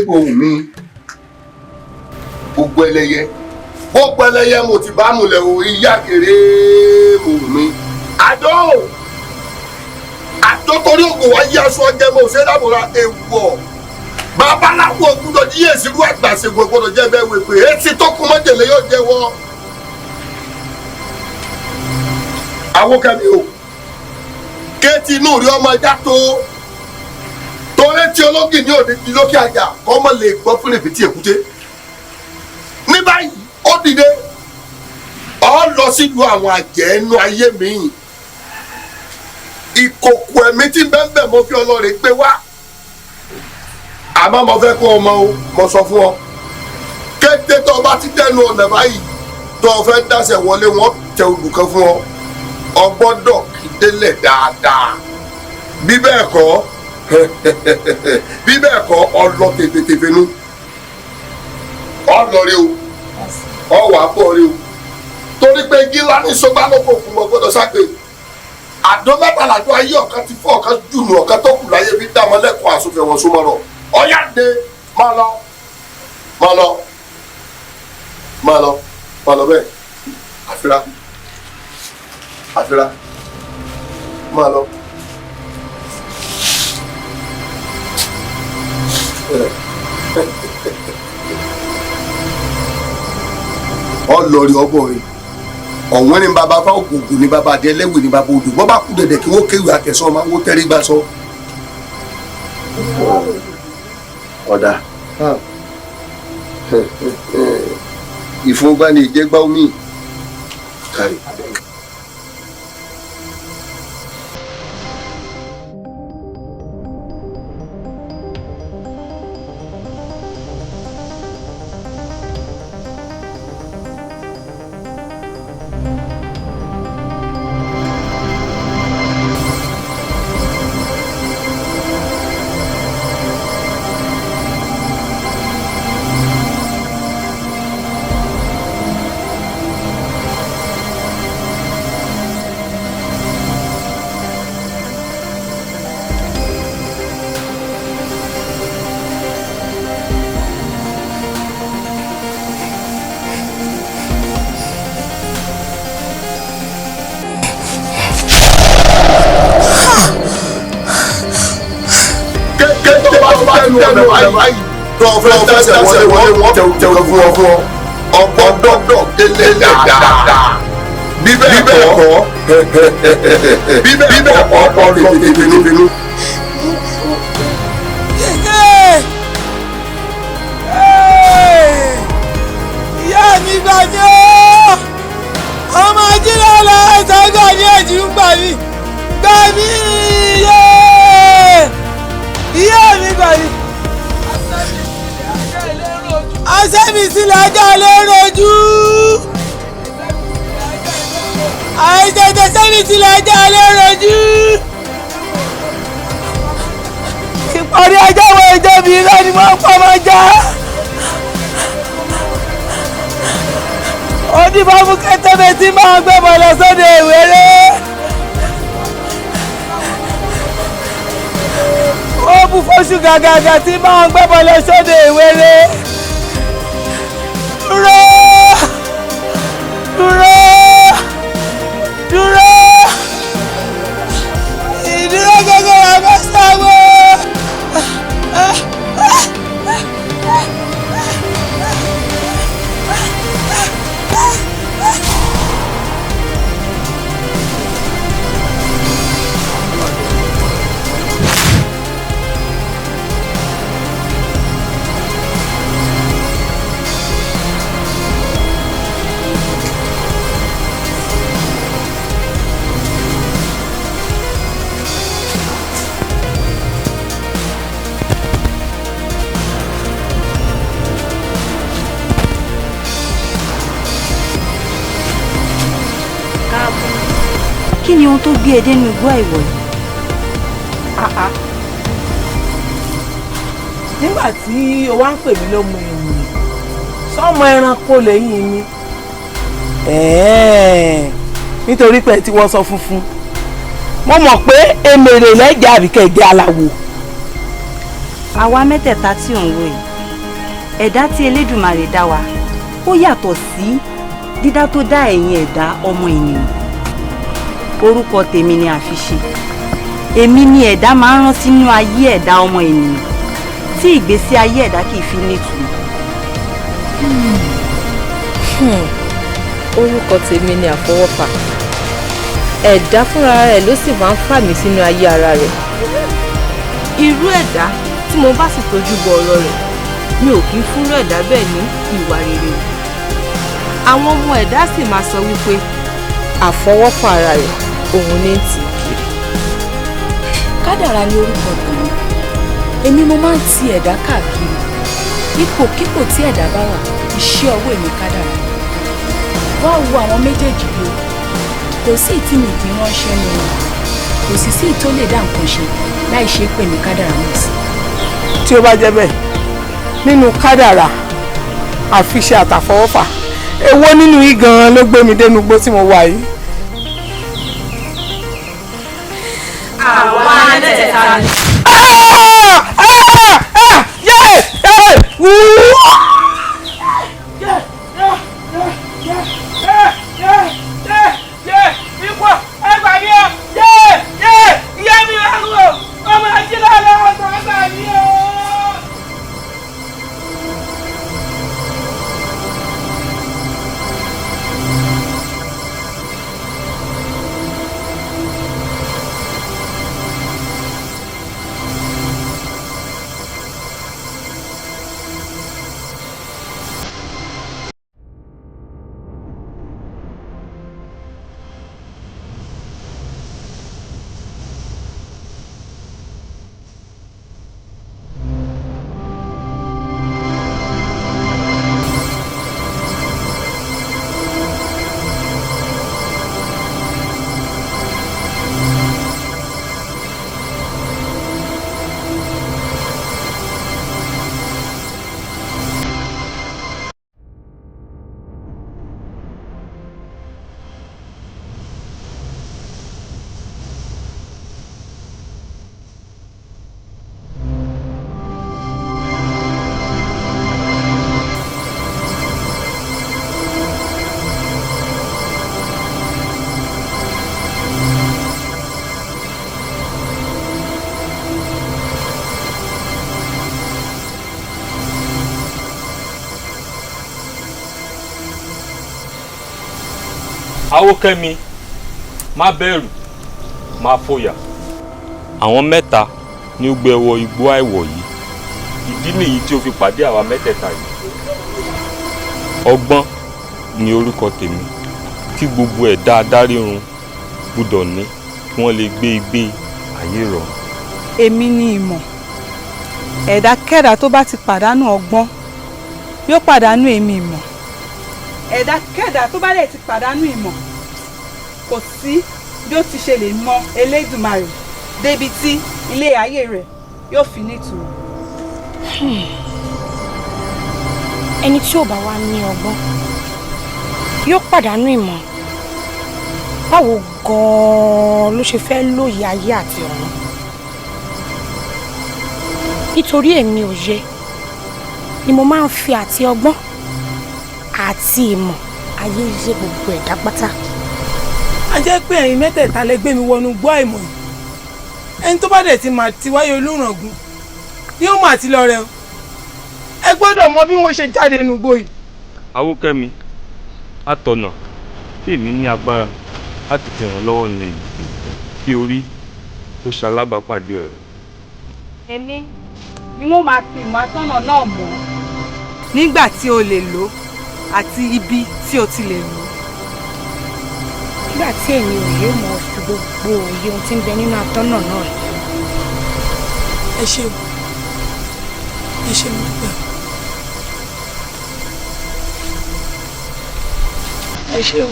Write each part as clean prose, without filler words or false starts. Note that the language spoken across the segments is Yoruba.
ohùn mi gbogbo ẹlẹ́yẹ mo ti bá mulẹ̀ o ìyá kéré ohùn mi àdó torí ògùn wá yí aṣọ ọjẹ mo ṣe dábòrà èèwọ̀ babaláwo gbúdọ̀ yí èsì rú àgbàṣègùn gbọdọ̀ jẹ́ bẹ́ẹ̀ wé pé etí tó kún mọ́jèlé yóò jẹ́wọ́ awókẹ́mi o kéétì inú rí ọmọ ẹja tó létí ológì ní òde di lókè àjà kọ́mọ lè gbọ́ fún èbìtì èkúté ní báyìí ó dìde ọ lọ sílùú àwọn àjẹ́ inú ayé mi ìkòkò ẹ̀mí tí bẹ́ẹ̀ mo fi ọlọ́rẹ̀ gbé wá àmọ́ mo fẹ́ kó ọmọ o mo sọ fún ọ kété tó o bá ti dẹnu ọ̀nà báyìí tó o fẹ́ dáṣẹ̀ wọlé wọn tẹ olùkọ́ fún ọ ọ gbọ́dọ̀ kí délẹ̀ dáadáa bí bẹ́ẹ̀ kọ́ ọlọ tèfètèfè nu ọlọ rí o ọwà bọ̀ rí o torí pé gíla ní sọgbà lóko fún ọ gbọ́dọ̀ sápè àdó mẹ́tàlájọ ayé ọ̀kan ti fọ́ ọ̀kan dùnú ọ̀kan tó kù láyé bí dámọ́ lẹ́kọ̀ọ́ àsopẹ̀wọ̀n súnmọ́rọ̀ ọ̀yá dé máa lọ bẹ́ẹ̀ àfírà máa lọ. ọlọrin ọgbọrin ọ̀wọ́n ní bàbá bá ògùngùn ní bàbá adé ẹlẹ́wì ní bàbá odò bọ́ bá kú dẹ̀dẹ̀ kí wọ́n kéwì àtẹ̀sán ọmọ wọ́n tẹ́rí gbà sọ. ọ̀dà ìfowópamọ́ ní ìjẹ́gbá omi kárí. tó fẹ́ tẹ̀sẹ̀ wọlé wọ́n tẹ̀ fún ọ ọgbọ́dọ̀ délé dáadáa bíbẹ̀ kọ́ ọ̀pọ̀ lè tètè bínú. ìyá mi gbà ní ọ́ ọmọ ajílẹ̀ lọ ẹ̀sán gbà ní ẹ̀jì ń gbà mí ìyá mi gbà ní. Asẹ́misílẹ̀ ajá léròjú. Àìsètè sẹ́misílẹ̀ ajá léròjú. Ìparí ajá wo ìjọba ìlú ni wọ́n pọ̀ máa já. Onífàmù kẹtẹ́bẹ̀ tí máa gbé bọ̀ lọ sóde ìwéré. Ó bú fóṣù gàgàgà tí máa gbé bọ̀ lọ sóde ìwéré. Dúró ìdúró gẹ́gẹ́ ọmọ sáwọ́. Kí ni ohun tó gbé ẹ dénú igbó àìwọ̀ yìí? Nígbà tí o wá ń pè mí lọ́mọ ènìyàn, sọ́mọ ẹranko lẹ́yìn mi. Nítorí pé tí wọ́n sọ funfun, mo mọ̀ pé èmèrè lẹ́jà àbíkẹ́ jẹ́ aláwo. àwa mẹ́tẹ̀ẹ̀ta tí ò ń wò yìí ẹ̀dá tí Elédùmarè dá wa ó yàtọ̀ sí dídá tó dá ẹ̀yin ẹ̀dá ọmọ ènìyàn. Orúkọ tèmi ni Àfiṣe. Èmi ni ẹ̀dá máa ń rán sínú ayé ẹ̀dá ọmọ ènìyàn tí ìgbésí ayé ẹ̀dá kì í fi nítumọ̀. Orúkọ tèmi ni Àfọwọ́fà. Ẹ̀dá fúnra rẹ̀ ló sì máa ń fà mí sínú ayé ara rẹ̀. Irú ẹ̀dá tí mo bá sì tójú bọ ọ̀rọ̀ rẹ̀ mi ò kí ń fúnrú ẹ̀dá bẹ́ẹ̀ ní ìwà rere. Àwọn ọmọ ẹ̀dá sì máa sọ wípé àfọwọ́fà ara rẹ̀ òun ní tì í kiri. Kádàrá ni orúkọ tèmi. Èmi mo máa ń ti ẹ̀dá káàkiri. Ipòkípò tí ẹ̀dá bá wà, iṣẹ́ ọwọ́ èmi kádàrá. Wá wo àwọn méjèèjì bí o. Kò sí ìtí mi kì í ránṣẹ́ ní wọn. Kò sì sí ìtó lè dá nǹkan ṣe láì ṣe pé mi kádàrá mọ̀ sí. Tí ó bá jẹ́ bẹ́ẹ̀ nínú kádàrá Àfiṣe àtàfọwọ́fà èwo nínú yìí gan-an ló gbé mi dénú igbó tí mo wà yìí. Àwa mẹ́tẹ̀ẹ̀ta ni. Awókẹ́mi má bẹ̀rù má fòyà. Àwọn mẹ́ta ni ó gbé wọ igbó àìwọ̀ yìí. Ìdí nìyí tí ó fi pàdé àwa mẹ́tẹ̀ẹ̀ta yìí. Ọgbọ́n ni orúkọ tèmi tí gbogbo ẹ̀dá adárírun gbọ́dọ̀ ní kí wọ́n lè gbé ìgbé ayé rọ̀. Èmi ni ìmọ̀. Ẹ̀dákẹ́dá tó bá ti pàdánù ọgbọ́n yóò pàdánù èmi ìmọ̀. Ẹ̀dákẹ́dá tó bá lè ti pàdánù ìmọ̀ kò sí bí ó ti ṣe lè mọ Elédùmarè débi tí ilé ayé rẹ̀ yóò fi nítumọ̀. Ẹni tí ò bá wá ní ọgbọ́n yóò pàdánù ìmọ̀. Báwo gan-an ló ṣe fẹ́ lóye ayé àti ọ̀run? Nítorí èmi òye ni mo máa ń fi àti ọgbọ́n àti ìmọ̀ ayé yé gbogbo ẹ̀dá pátá. A jẹ́ pé ẹ̀yin mẹ́tẹ̀ẹ̀ta lẹ gbé mi wọnú igbó àìmọ̀ yìí. Ẹni tó bá dẹ̀ ti mà ti wáyé olóràngún ni ó mà ti lọ rẹ o. Ẹ gbọ́dọ̀ mọ bí wọ́n ṣe jáde nínú igbó yìí. Awókẹ́mi àtọ̀nà tí èmi ní agbára láti fi ràn lọ́wọ́ ní kí orí tó ṣalábàápàdé rẹ̀. Èmi ni wọ́n máa fi ìmọ̀ atọ́nà náà mọ̀ nígbà tí o lè lò àti ibi tí o ti lè lò. Nígbà tí èmi òye mọ̀ fi gbogbo òye ohun tí ń bẹ nínú atọ́nà náà yìí. Ẹ ṣé o. Ẹ ṣé mo dúpẹ́. Ẹ ṣé o.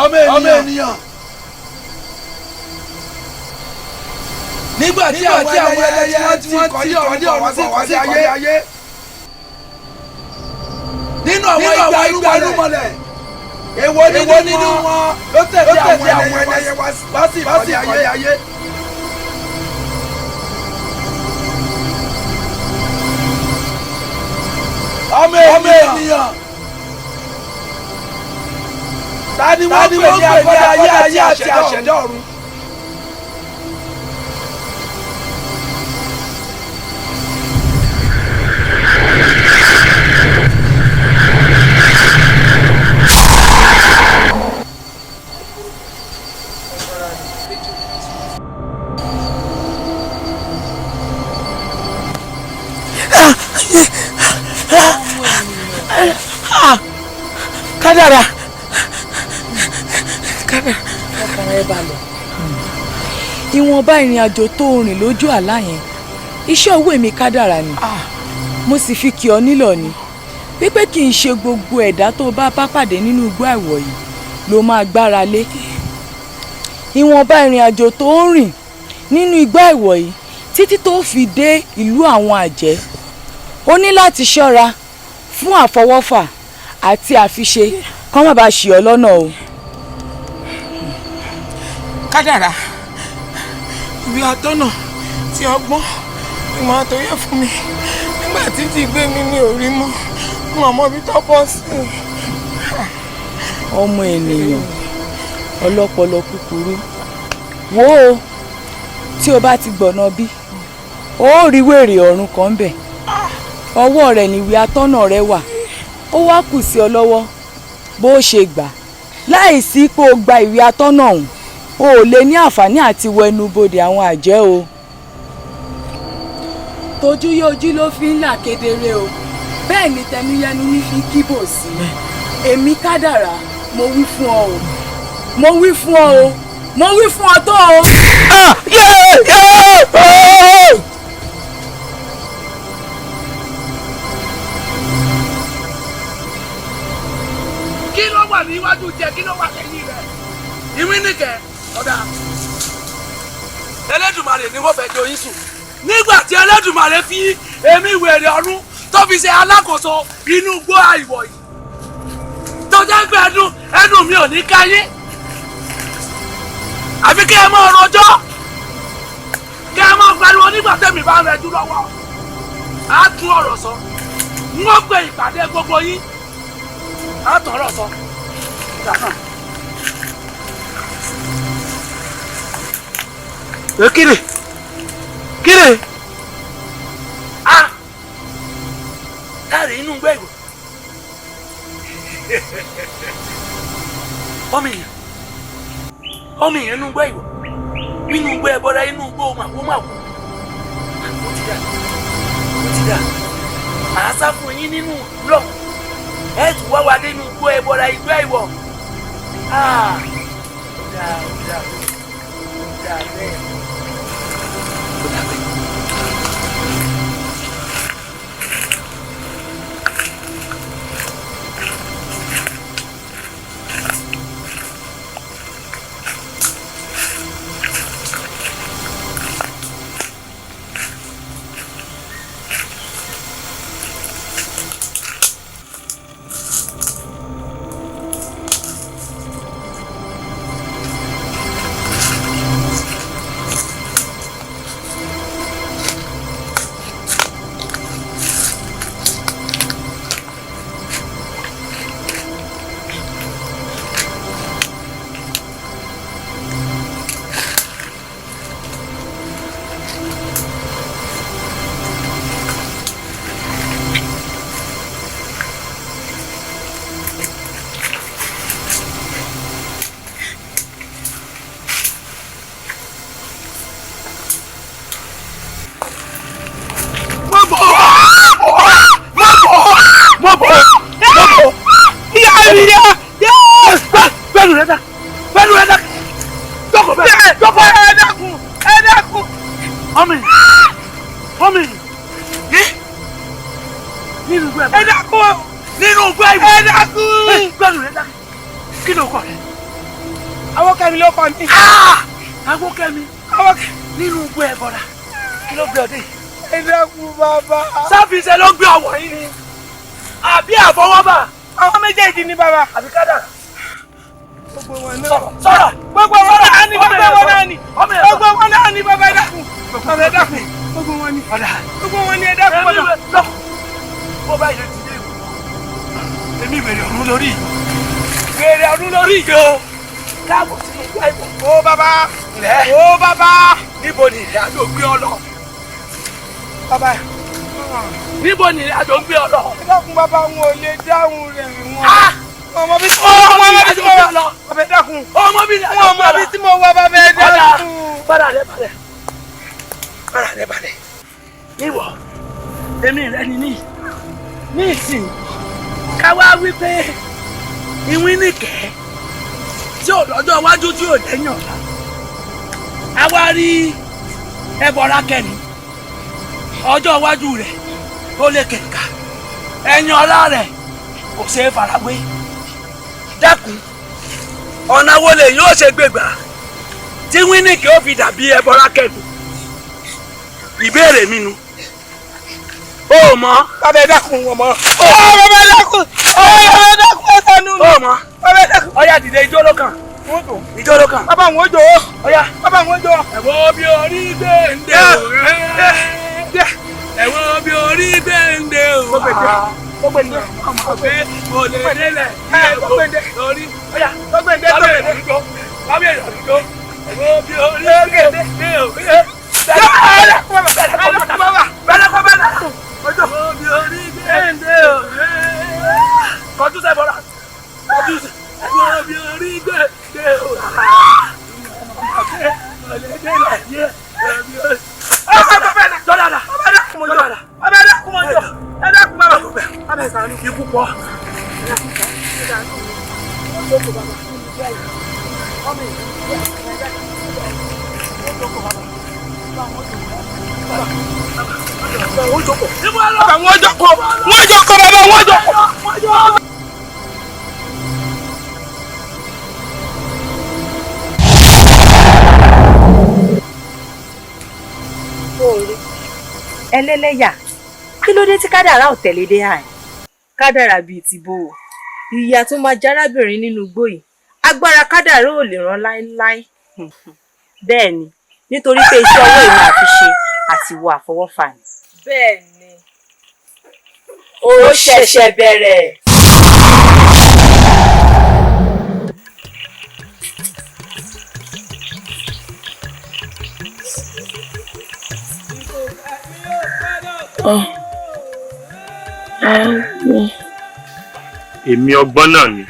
ọmọ ènìyàn. nígbà tí àwọn ẹlẹ́yẹ tí wọ́n ti kọ́ ní ọ̀run sí kọ́ sí ayé. nínú àwọn ìgbà irúmọlẹ̀ èwo nínú wọn ló tẹ̀lé àwọn ẹlẹ́yẹ wá sí ìkọ́lé ayé. ọmọ ènìyàn. ta ni wọ́n pè ní akọ́dá ayé àti àṣẹ̀dá ọ̀run. Kádàrá. ọkàn rẹ balẹ̀. ìwọ̀nba ìrìn àjò tó rìn lójú àlá yẹn iṣẹ́ owó èmi kádàrá ni mo sì fi kì ọ́ nílọ̀ ni wípé kì í ṣe gbogbo ẹ̀dá tó bá pàdé nínú igbó àìwọ̀ yìí ló máa gbára lé. ìwọ̀nba ìrìn àjò tó ń rìn nínú igbó àìwọ̀ yìí títí tó fi dé ìlú àwọn àjẹ́ ó ní láti ṣọ́ra fún àfọwọ́fà àti àfiṣe kán má bàa ṣì ọ́ lọ́nà o. Kádàrá ìwé atọ́nà tí ọgbọ́n ìmọ̀ àtòyẹ fún mi nígbà tí ti gbé mi ní orí mọ́ mo àmọ́ bí tó bọ́ sí. ọmọ ènìyàn ọlọ́pọlọ kúkúrú wo o tí o bá ti gbọ̀nà bí ó rí wèrè ọ̀run kan bẹ̀ ọwọ́ rẹ̀ níwé atọ́nà rẹ wà ó wá kù sí ọ lọ́wọ́ bó ṣe gbà láì sí pé o gba ìwé atọ́nà ọ̀hún o ò lè ní àǹfààní àti wọ ẹnubodè àwọn àjẹ́ o. tójú yójú ló fi ń là kedere o bẹ́ẹ̀ ni tẹnuyẹnu ní fi kíbò sí èmi kádàrá mo wí fún ọ o mo wí fún ọ o mo wí fún ọ tó o. kí ló wà níwájú jẹ kí ló wà lẹ́yìn rẹ̀ ìwé nìkẹ́ ọ̀dà Ẹlẹ́dùmarè ni wọ́n fẹ́ jọ yín sùn nígbà tí Ẹlẹ́dùmarè fi èmi wèrè ọ̀run tó fi ṣe alákòóso inú igbó àìwọ̀ yìí tó jẹ́ pé ẹnu mi ò ní káyé àfi kí ẹ máa rojọ́ kí ẹ máa pariwo nígbà tẹ́mi bá ń rẹjú lọ́wọ́ á tún ọ̀rọ̀ sọ wọ́n pe ìpàdé gbogbo yín á tún ọ̀rọ̀ sọ ìgbà náà. Kiri ah káàrí inú gbé ìwò ọmọ èèyàn inú gbé ìwò inú gbé ẹbọra inú gbó màkúmàkú ó ti dà màá sá fún yín nínú lọ ẹ tún wá wá dé inú gbó ẹbọra igbó ìwọ ó dà bẹ́ẹ̀. Awókẹ́mi ló kọ́ mi. Awókẹ́mi nínú igbó ẹbọra kí ló gbé ọdẹ? Ẹ dákun bàbá. Sáfìsẹ́ ló gbé ọwọ́ yìí ni àbí àfọwọ́bà? Àwọn méjèèjì ni bàbá. Àbí kádà? Gbogbo wọn náà. Sọ̀rọ̀. Gbogbo wọn náà ni gbogbo wọn náà ni. Gbogbo wọn náà ni bàbá ẹ dákun. Bàbá ẹ dákun. Gbogbo wọn ni. Gbogbo wọn ni ẹ dákun bàbá. Bó bá ilé ti dé ìwé. Èmi wèrè ọ̀run lórí. Wèrè ọ̀run lórí ìjọ. Káàbọ̀ sí ìgbà ìbọ̀. Ó bàbá. Ó bàbá. Níbo ni ìrìn àjò gbé ọ lọ? Bàbá. Níbo ni ìrìn àjò gbé ọ lọ? Ẹ dákun bàbá wọn ò lè dáhùn rẹ̀ wọn. Ọmọ bí tí mo wà lọ. Bàbá ẹ dákun. Ọmọ bí tí mo wà bàbá ẹ dákun. Bára rẹ balẹ̀. Bára rẹ balẹ̀. Níwọ̀, èmi rẹ ni ní ìsìn. Ká wá wí pé ìwín nìkẹ́ tí ò lọ́jọ́ iwájú tí ò lẹ́yìn ọ̀la. A wá rí ẹbọra kẹ́ni. Ọjọ́ iwájú rẹ̀ ó lè kẹ̀kà. Ẹ̀yìn ọ̀la rẹ̀ kò ṣeé farawé. Dákun, ọ̀nà wo lè yóò ṣe gbégbà tí wíníkì ó fi dàbí ẹbọra kẹ́ni? Ìbéèrè mi nu. Ó mọ̀? Bàbá ẹ dákun wọn mọ̀. Bàbá ẹ dákun. Bàbá ẹ dákun ẹ sànú mi. Ó mọ̀? Bàbá ẹ dákun. Ọya dìde ijó ló kàn. Ijó ló kàn. Bàbá àwọn ojo. Ọya. Bàbá àwọn ojo. Ẹ̀wọ̀n bí orí gbèǹde o. Ẹ̀wọ̀n bí orí gbèǹde o. Gbogbo ènìyàn. Ọmọ pé mo lè délẹ̀ ní ẹ̀kọ́ lórí. Ọya. Gbogbo ènìyàn tó bẹ̀rẹ̀. Lábẹ́ ìrọ̀lùjọ́. Ẹ̀wọ̀n bí orí gbèǹde o. Kọjú sẹ́ bọ́lá. Kọjú sẹ́. Ẹ̀wọ̀n bí orí gbèǹde o. Ikú pọ̀. Wọ́n jókòó bàbá, wọ́n jókòó. Ẹlẹ́lẹ́yà, kí ló dé tí kádàrá ò tẹ̀lé dé àì? Kádàrá bíi ti bó o. Ìyá tó máa járábìnrin nínú igbó yìí, agbára kádàrá ò lè rán láéláé. Bẹ́ẹ̀ ni, nítorí pé iṣẹ́ ọwọ́ èmi àfiṣe àti ìwọ àfọwọ́fà ni. Bẹ́ẹ̀ ni, ó ṣẹ̀ṣẹ̀ bẹ̀rẹ̀. Èmi ọgbọ́n náà ni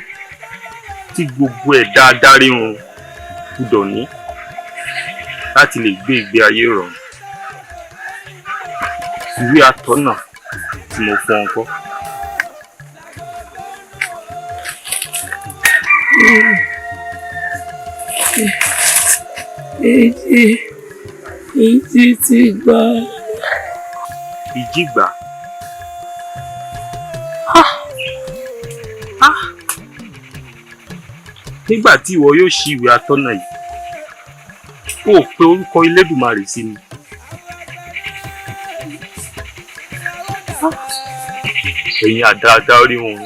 tí gbogbo ẹ̀dá adarí wọn gbọ́dọ̀ ní láti lè gbé ìgbé ayé rọrùn. Ìwé atọ́nà tí mo fún ọ kọ́. Ìjì ti gbà. Ìjì gbà. Nígbà tí ìwọ yóò ṣí ìwé atọ́nà yìí, ó pe orúkọ Elédùmarè sí ni. Ẹ̀yin àdáadáa orí wọn.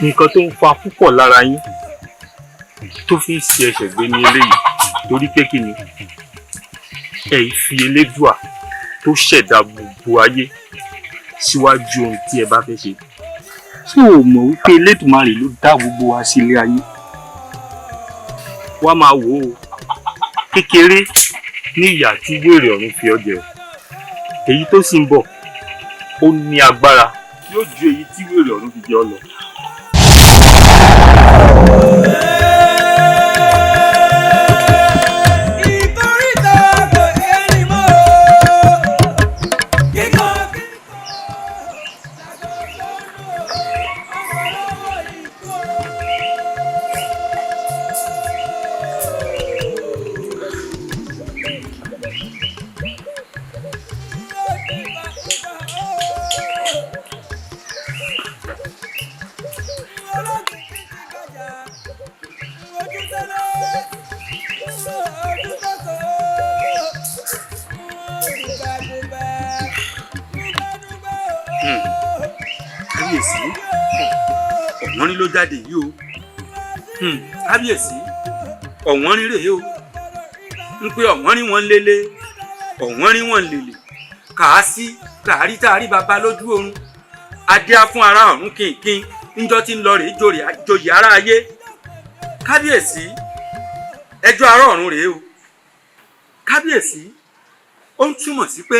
Nǹkan tó ń fa púpọ̀ lára yín tó fi ń ṣe ẹsẹ̀ gbé ní eléyìí torí pé kí ni ẹ fi Elédùà tó ṣẹ̀dá gbogbo ayé síwájú ohun tí ẹ bá fẹ́ ṣe. Ṣé o mọ̀ wípé Elédùmarè ló dá gbogbo wa sí ilé ayé? Wá máa wò ó, kékeré ní ìyà tí wèrè ọ̀run fi ọ jẹ o. Èyí tó sì ń bọ̀ ó ní agbára yóò ju èyí tí wèrè ọ̀run fi jẹ ọ lọ. kábíyèsí ọ̀wọ́n rí ló jáde yìí o kábíyèsí ọ̀wọ́n rí rèé o ń pé ọ̀wọ́n rí wọn lélẹ̀ ọ̀wọ́n rí wọn lèlè kàásí kàárí tàárí baba lójú oorun adíá fún ara ọ̀run kínkín níjọ́ tí ń lọ rèé joyè ara ayé kábíyèsí ẹjọ́ ara ọ̀run rèé o kábíyèsí ó ń túmọ̀ sí pé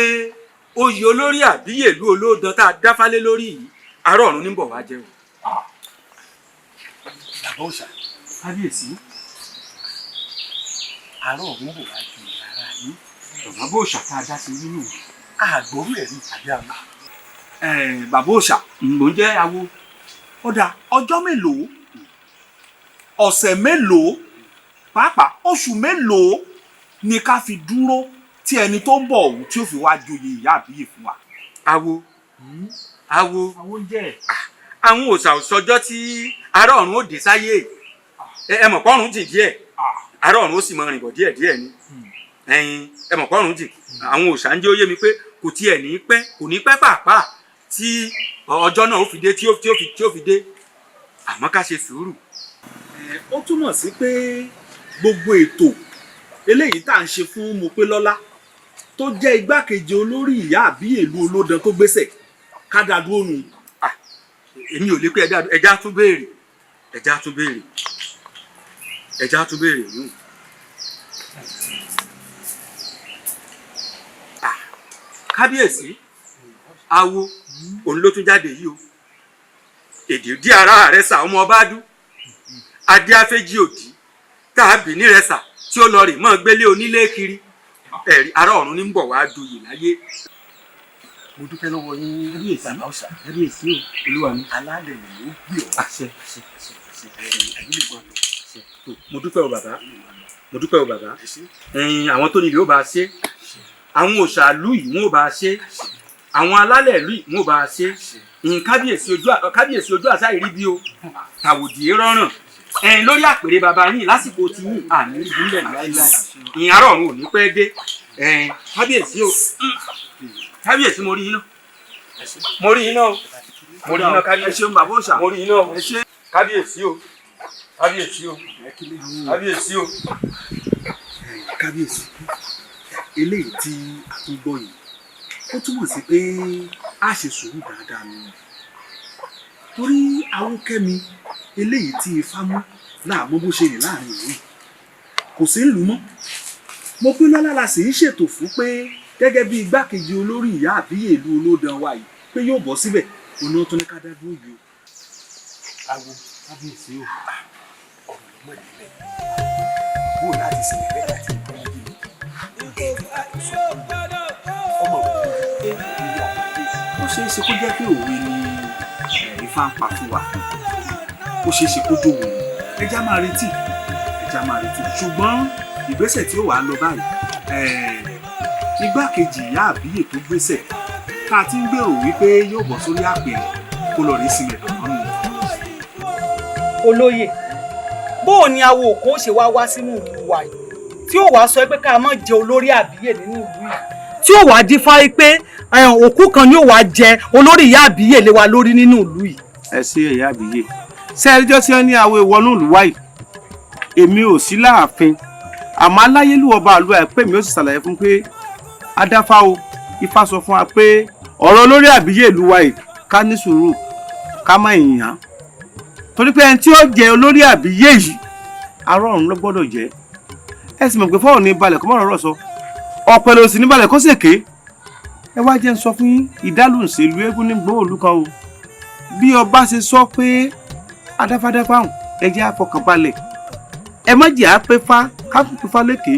oyè olórí àbíyè ìlú olóòdàn tá a dáfálé lórí yìí ara ọ̀run ní bọ̀ wá jẹ́ o. bàbá òòṣà kábíyèsí ara ọ̀run bò wá ju ara yín bàbá òòṣà tá a dá sí nínú àgbọ̀rú ẹ̀rí tàbí àmà. bàbá òòṣà ló ń jẹ́ awo. ọ̀dà ọjọ́ mélòó ọ̀sẹ̀ mélòó pàápàá oṣù mélòó ni ká fi dúró tí ẹni tó ń bọ̀ ọ̀hún tí ó fi wá joyè ìyá àbíyè fún wa. awo àwọn ń jẹ́ àwọn òòṣà òsọjọ́ tí ará ọ̀run ó dé sáyé ẹ mọ̀ pọ́run jìn díẹ̀ ará ọ̀run ó sì mọ rìn bọ̀ díẹ̀ ni ẹ mọ̀ pọ́run jìn àwọn òòṣà ń jẹ́ ó yé mi pé kò tiẹ̀ kò ní pẹ́ pàápàá tí ọjọ́ náà ó fi dé tí ó fi dé àmọ́ ká ṣe sùúrù. ó túmọ̀ sí pé gbogbo ètò eléyìí tá à ń ṣe fún Mopélọ́lá tó jẹ́ igbákejì olórí ìyá àbíyè ìlú olóòdàn tó gbéṣẹ̀ ká dá dúró nù. èmi ò lè pé ẹja tún béèrè nù. kábíyèsí awo òun ló tún jáde yìí o èdè dí ara rẹ sà ọmọ ọba dú adé afẹ́jì òdì tàbí nírẹsà tí ó lọ rè mọ́ gbélé onílé kiri ẹ̀rí ará ọ̀run ní ń bọ̀ wá doyè láyé. mo dúpẹ́ lọ́wọ́ yín kábíyèsí bàbá òòṣà kábíyèsí o olúwa mi. alálẹ̀ ni ó gbé ọ. àṣẹ mo dúpẹ́ o bàbá àwọn tó nílé ó bá a ṣe àwọn òṣàlú yìí wọn ò bá a ṣe àwọn alálẹ̀ ìlú yìí wọn ò bá a ṣe kábíyèsí ojú àṣà ìrí bí o tàwòdì rọrùn lórí àpèrè bàbá yín lásìkò tí yín àní ìbílẹ̀ láíláí ìyìn ará ọ̀run ò ní pẹ́ dé kábíyèsí mo rí yín náà kábíyèsí bàbá òòṣà mo rí yín náà kábíyèsí o. kábíyèsí eléyìí tí a tún gbọ́ yìí ó túmọ̀ sí pé a ṣe sùúrù dáadáa nù torí àwọn kẹ́mi eléyìí tí ifá mú láàmú bó ṣe rìn láàrin ìlú kò sí ìlú mọ́ Mopélọ́lá la sì ń ṣètò fún pé gẹ́gẹ́ bí igbákejì olórí ìyá àbíyè ìlú olóòdàn wa yìí pé yóò bọ́ síbẹ̀ òun náà tó ní ká dá dúró yìí o. awo kábíyèsí o ọ̀rọ̀ lọ́mọ ìdílé bó láti sinmi bẹ́ẹ̀ láti ìgbà yìí ọmọ ó ṣeé ṣe kó jẹ́ pé òwe ni Ifá ń pa fún wa ó ṣeé ṣe kó dòwò ẹja máa retí ṣùgbọ́n ìgbésẹ̀ tí ó wà á lọ báyìí igbákejì ìyá àbíyè tó gbésẹ̀ tá a ti ń gbèrò wípé yóò bọ́ sórí àpèrè kó lọ rí sílẹ̀ lọ́nà nù. olóyè bó o ní awo òkú ó ṣe wá sínú ìlú wa yìí tí ó wàá sọ pé ká má jẹ olórí àbíyè nínú ìlú yìí tí ó wàá dífá pé òkú kan ni ó wàá jẹ olórí ìyá àbíyè lé wa lórí nínú ìlú yìí. ẹ ṣe ìyá àbíyè sẹ́ẹ̀rìjọ́ tí wọ́n ní awo ìwọ́nú ìlú wa yìí èmi ò sí láàfin àmọ́ aláyélúwọ̀ bá àlú ẹ̀ pé mi ó sì ṣàlàyé fún pé adáfá o Ifá sọ fún wa pé ọ̀rọ̀ olórí àbíyè ìlú wa yìí ká ní sùúrù ká má yìnyín torí pé ẹni tí ó jẹ olórí àbíyè yìí ará ọ̀run ló gbọ́dọ̀ jẹ́ ẹ sì mọ̀ pé fọ́ọ̀rọ̀ ní balẹ̀ kó má rọ̀rọ̀ sọ ọ̀pẹ̀ ló sì ní balẹ̀ kó sì ké ẹ wá jẹ́ ń sọ fún yín ìdálùsèlú eégún ní gbòòlù kan o bí ọba ṣe sọ pé adáfádáfá hàn ẹ jẹ́ àfọkànbalẹ̀ ẹ má jẹ́ àpéfá káfíńfá lékè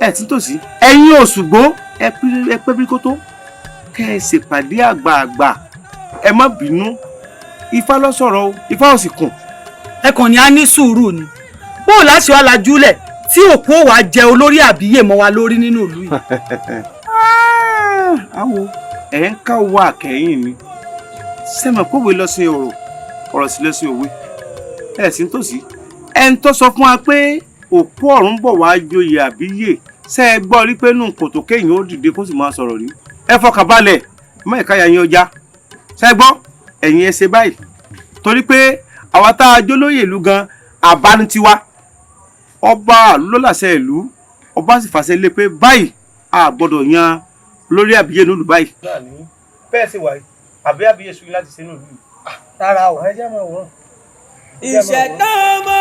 ẹ tí tòsí ẹ̀yin Òṣùgbó ẹ pé bí kò tó kẹ́ ẹ ṣèpàdé àgbààgbà ẹ má bínú Ifá ló sọ̀rọ̀ o Ifá ò sì kùn. ẹ kàn ní a ní sùúrù ni bó o láṣẹ wa lajúlẹ̀ tí òkú ò wá jẹ olórí àbíyè mọ́ wa lórí nínú ìlú yìí. àwo ẹ̀ ń ká owó àkẹ́yìn ni sẹ́mọ̀ kówé lọ sí ọ̀rọ̀ sí lọ sí òwe ẹ̀ sì ń tòsí ẹni tó sọ fún wa pé òkú ọ̀run bọ̀ wá joyè àbíyè ṣe é gbọ́ rí pé nù kòtò kéèyàn ó dìde kó sì máa sọ̀rọ̀ rí ẹ fọkàn balẹ̀ mọ́ ìkáyà yín ọjà ṣe é gbọ́ ẹ̀yin ẹ ṣe báyìí torí pé àwa tá a jólóyè ìlú gan àbánitiwa ọba ló láṣẹ ìlú ọba sì fàṣẹ lé pé báyìí a gbọ́dọ̀ yan olórí àbíyè nílùú báyìí. bẹ́ẹ̀ sì wà àbí àbíyè sùn láti ṣe nílùú. rárá o ẹ jẹ́ máa wọ̀. ìṣẹ̀dá ọmọ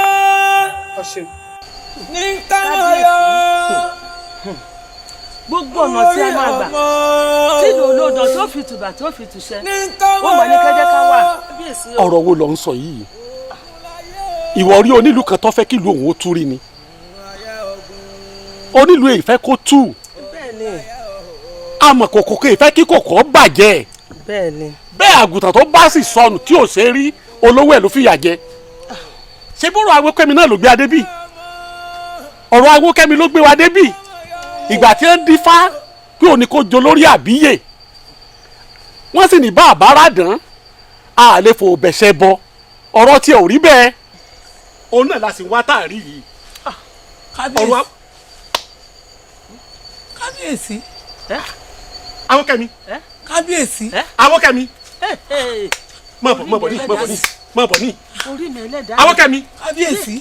ní káyọ̀. gbogbo ọ̀nà tí a máa gbà tí ìlú olódò tó fi tùbà tó fi tùṣẹ́ ó mọ̀ ní kẹ́jẹ́ ká wà. ọ̀rọ̀ wo ló ń sọ yìí ìwọ rí onílù kan tó fẹ́ kí ìlú òun ó tú rí ni onílù èyí fẹ́ kó tú àmọ́ kòkò kò fẹ́ kí kòkò bàjẹ́ bẹ́ẹ̀ àgùntàn tó bá sì sọnù tí ò ṣe rí olówó ẹ̀ ló fìyà jẹ ṣé bọ́rọ̀ Awókẹ́mi náà ló gbé adé bì ọ̀rọ̀ Awókẹ́mi ló gbé wa dé bì ìgbà tí ń dífá pé òní kò jo lórí àbíyè wọ́n sì ní bá àbára dán a lè fò bẹ̀ṣẹ̀ bọ ọ̀rọ̀ tí ò rí bẹ́ẹ̀ òun náà la sì wá táàrí yìí. kábíyèsí. Awókẹ́mi. kábíyèsí. Awókẹ́mi. má bọ̀ ní. Awókẹ́mi. kábíyèsí.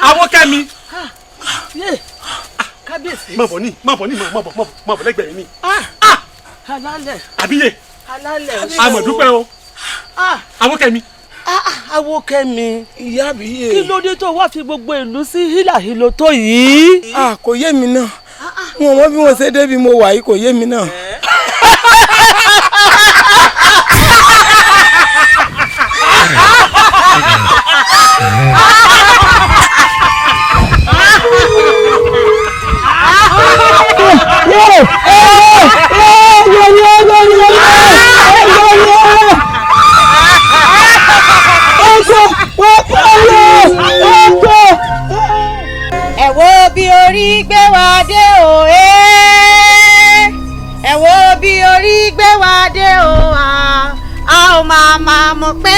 Awókẹ́mi. kábíyèsí. má bọ̀ lẹ́gbẹ̀ẹ́ mi. alálẹ̀. àbíyè. alálẹ̀. amọ̀dúpẹ́ o. Awókẹ́mi. Awókẹ́mi. ìyá àbíyè. kí ló dé tó wá fi gbogbo ìlú sí hílàhílo tó yìí. kò yé mi náà wọn mọ bí wọn ṣe débi mo wà yìí kò yé mi náà. ẹ wo bí orí gbé wa dé o ẹ wo bí orí gbé wa dé o a ò máa mọ̀ pé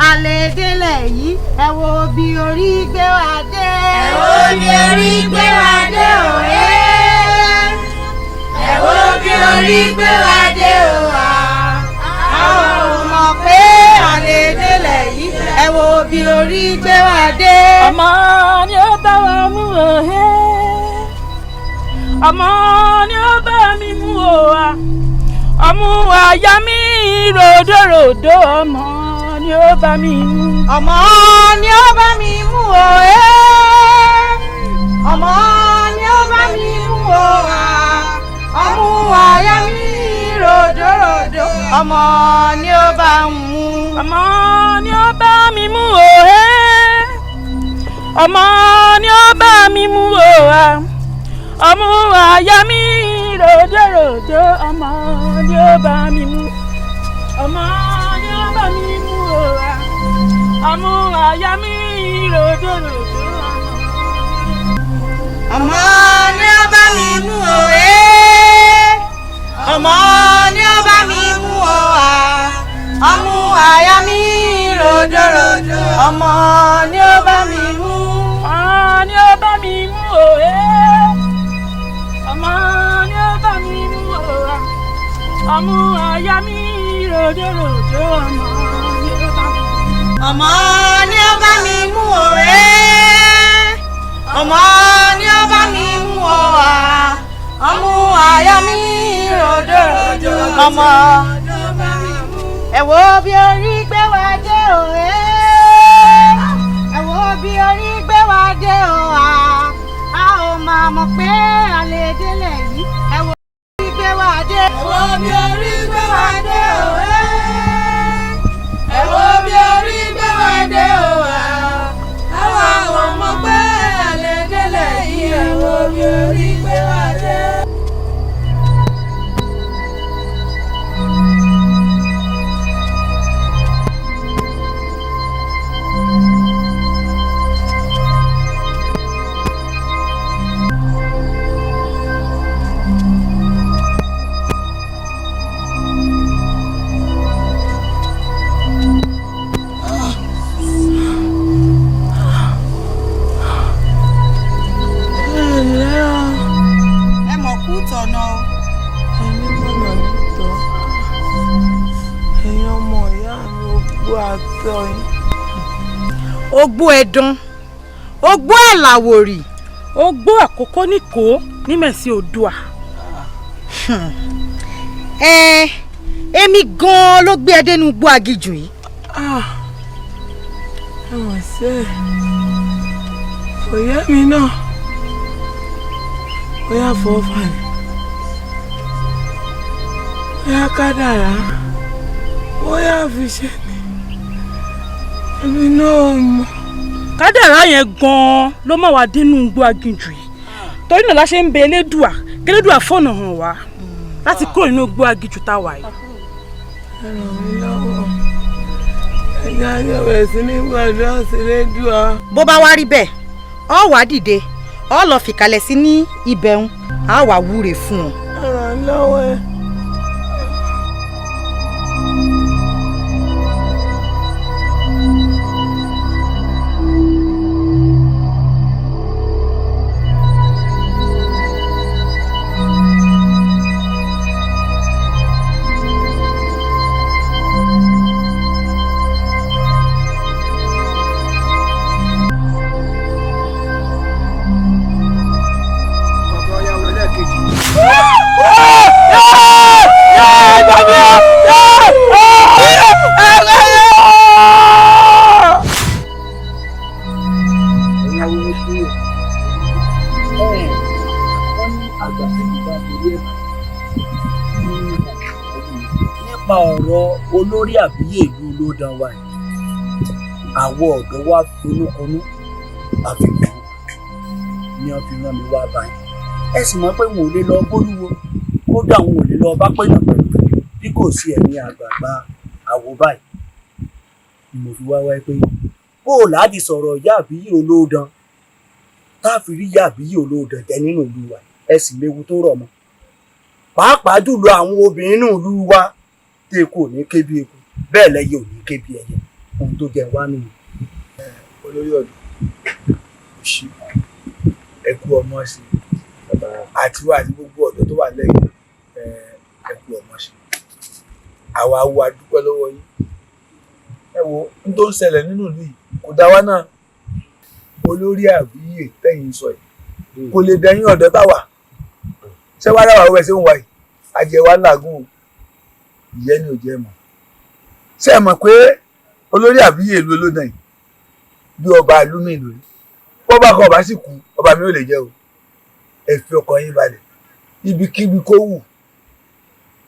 a lè délẹ̀ yìí ẹ wo bí orí gbé wa dé. ẹ wo bí orí gbé wa dé o ẹ wo bí orí gbé wa dé o a ò mọ̀ pé a lè délẹ̀ yìí ẹ wo bí orí gbé wa dé. ọmọ ni ó bá wa mú o ọmọ ni ó bá mi mú o ọmú àyà mi ròdòròdò ọmọ ni ó bá mi mú. ọmọ ni ó bá mi mú o ọmọ ni ó bá mi mú o ọmú àyà mi ròdòròdò ọmọ ni ó bá mú. ọmọ ni ó bá mi mú o ọmọ ni ó bá mi mú o ọmú àyà mi ròdòròdò ọmọ ni ó bá mi mú. ọmọ ni ó bá mi mú o ọmú àyà mi ròdòròdò ọmọ ni ó bá mi mú o ọmọ ni ó bá mi mú o ọmú àyà mi ròdòròdò ọmọ ni ó bá mi mú. ọmọ ni ó bá mi mú o ọmọ ni ó bá mi mú o ọmú àyà mi ròdòròdò ọmọ ni ó bá mi mú. ọmọ ni ó bá mi mú o ọmọ ni ó bá mi mú o ọmú àyà mi ròdòròdò ọmọ ẹ wo bí orí gbé wa dé o ẹ wo bí orí gbé wa dé o a ò máa mọ̀ pé a lè délẹ̀ yìí ẹ wo bí orí gbé wa dé. ẹ wo bí orí gbé wa dé o ẹ wo bí orí gbé wa dé o àwa ò mọ̀ pé a lè délẹ̀ yìí ẹ wo bí orí gbé wa dé. ogbó àtọyìn. ogbó ẹdán ogbó àlàwòrì ogbó àkókò nìkó nímẹ̀sí Oòduà. èmi gan-an ló gbé ẹ dénú igbó agijù yìí. ẹ̀wọ̀n sẹ́ òye mi náà bóyá fọ́fà ni bóyá kádàrá bóyá fi ṣe ni èmi náà mọ̀. kádàrá yẹn gan-an ló má wá dénú igbó aginjù yìí torí náà la ṣe ń bẹ Elédùà k'Elédùà fọ̀nà hàn wá láti kúrò nínú igbó aginjù tá a wà yìí. ẹ ràn mí lọ́wọ́ ẹ̀yà ayọ̀bẹ̀ sí ní gbàdúrà sí Elédùà. bó bá wá rí bẹ́ẹ̀ ọ wá dìde ọ lọ fìkàlẹ̀ sí ní ibẹ̀hún á wà wúre fún ọ. ẹ ràn mí lọ́wọ́ ẹ. nípa ọ̀rọ̀ olórí àbíyè ìlú olódàn wa yìí àwọn ọ̀dọ́ wa finúkonú àfikún ni wọ́n fi rán mi wá báyìí ẹ sì mọ̀ pé wọn ò lè lọ bólúwo kódà wọn ò lè lọ bá pẹ̀yàn pẹ̀lú bí kò sí ẹ̀mí àgbààgbà àwò báyìí ni mo fi wá wáyé pé bó o láti sọ̀rọ̀ ìyá àbíyè olódàn tá a fi rí ìyá àbíyè olódàn jẹ nínú ìlú wa ẹ sì léwu tó rọ̀ mọ́ pàápàá jùlọ àwọn obìnrin nínú ìlú wa tí eku ò ní ké bí eku bẹ́ẹ̀ lẹ́yẹ ò ní ké bí ẹyẹ ohun tó jẹ wá nù. olórí ọ̀dọ́ òṣì ẹkú ọmọ sí àti wá àti gbogbo ọ̀dọ́ tó wà lẹ́yìn ẹkú ọmọ sí àwa wo adúpẹ́ lọ́wọ́ yín ẹ wo n tó ń ṣẹlẹ̀ nínú ìlú yìí kò dá wa náà olórí àbíyè tẹ̀yìn sọ yìí kò lè dẹ̀yìn ọ̀dọ́ táwa ṣé wàá dáwà wẹ̀ ṣé ń wá yìí àjẹwà làágùn ìyẹn ni ò jẹ́ mọ̀ ṣé ẹ mọ̀ pé olórí àbíyè ìlú olódàn yìí bí ọba ìlú mi lórí bọ́ba kan ọba sì kú ọba mi ò lè jẹ́ o ẹ fi ọkàn yín balẹ̀ ibikíbi kó wù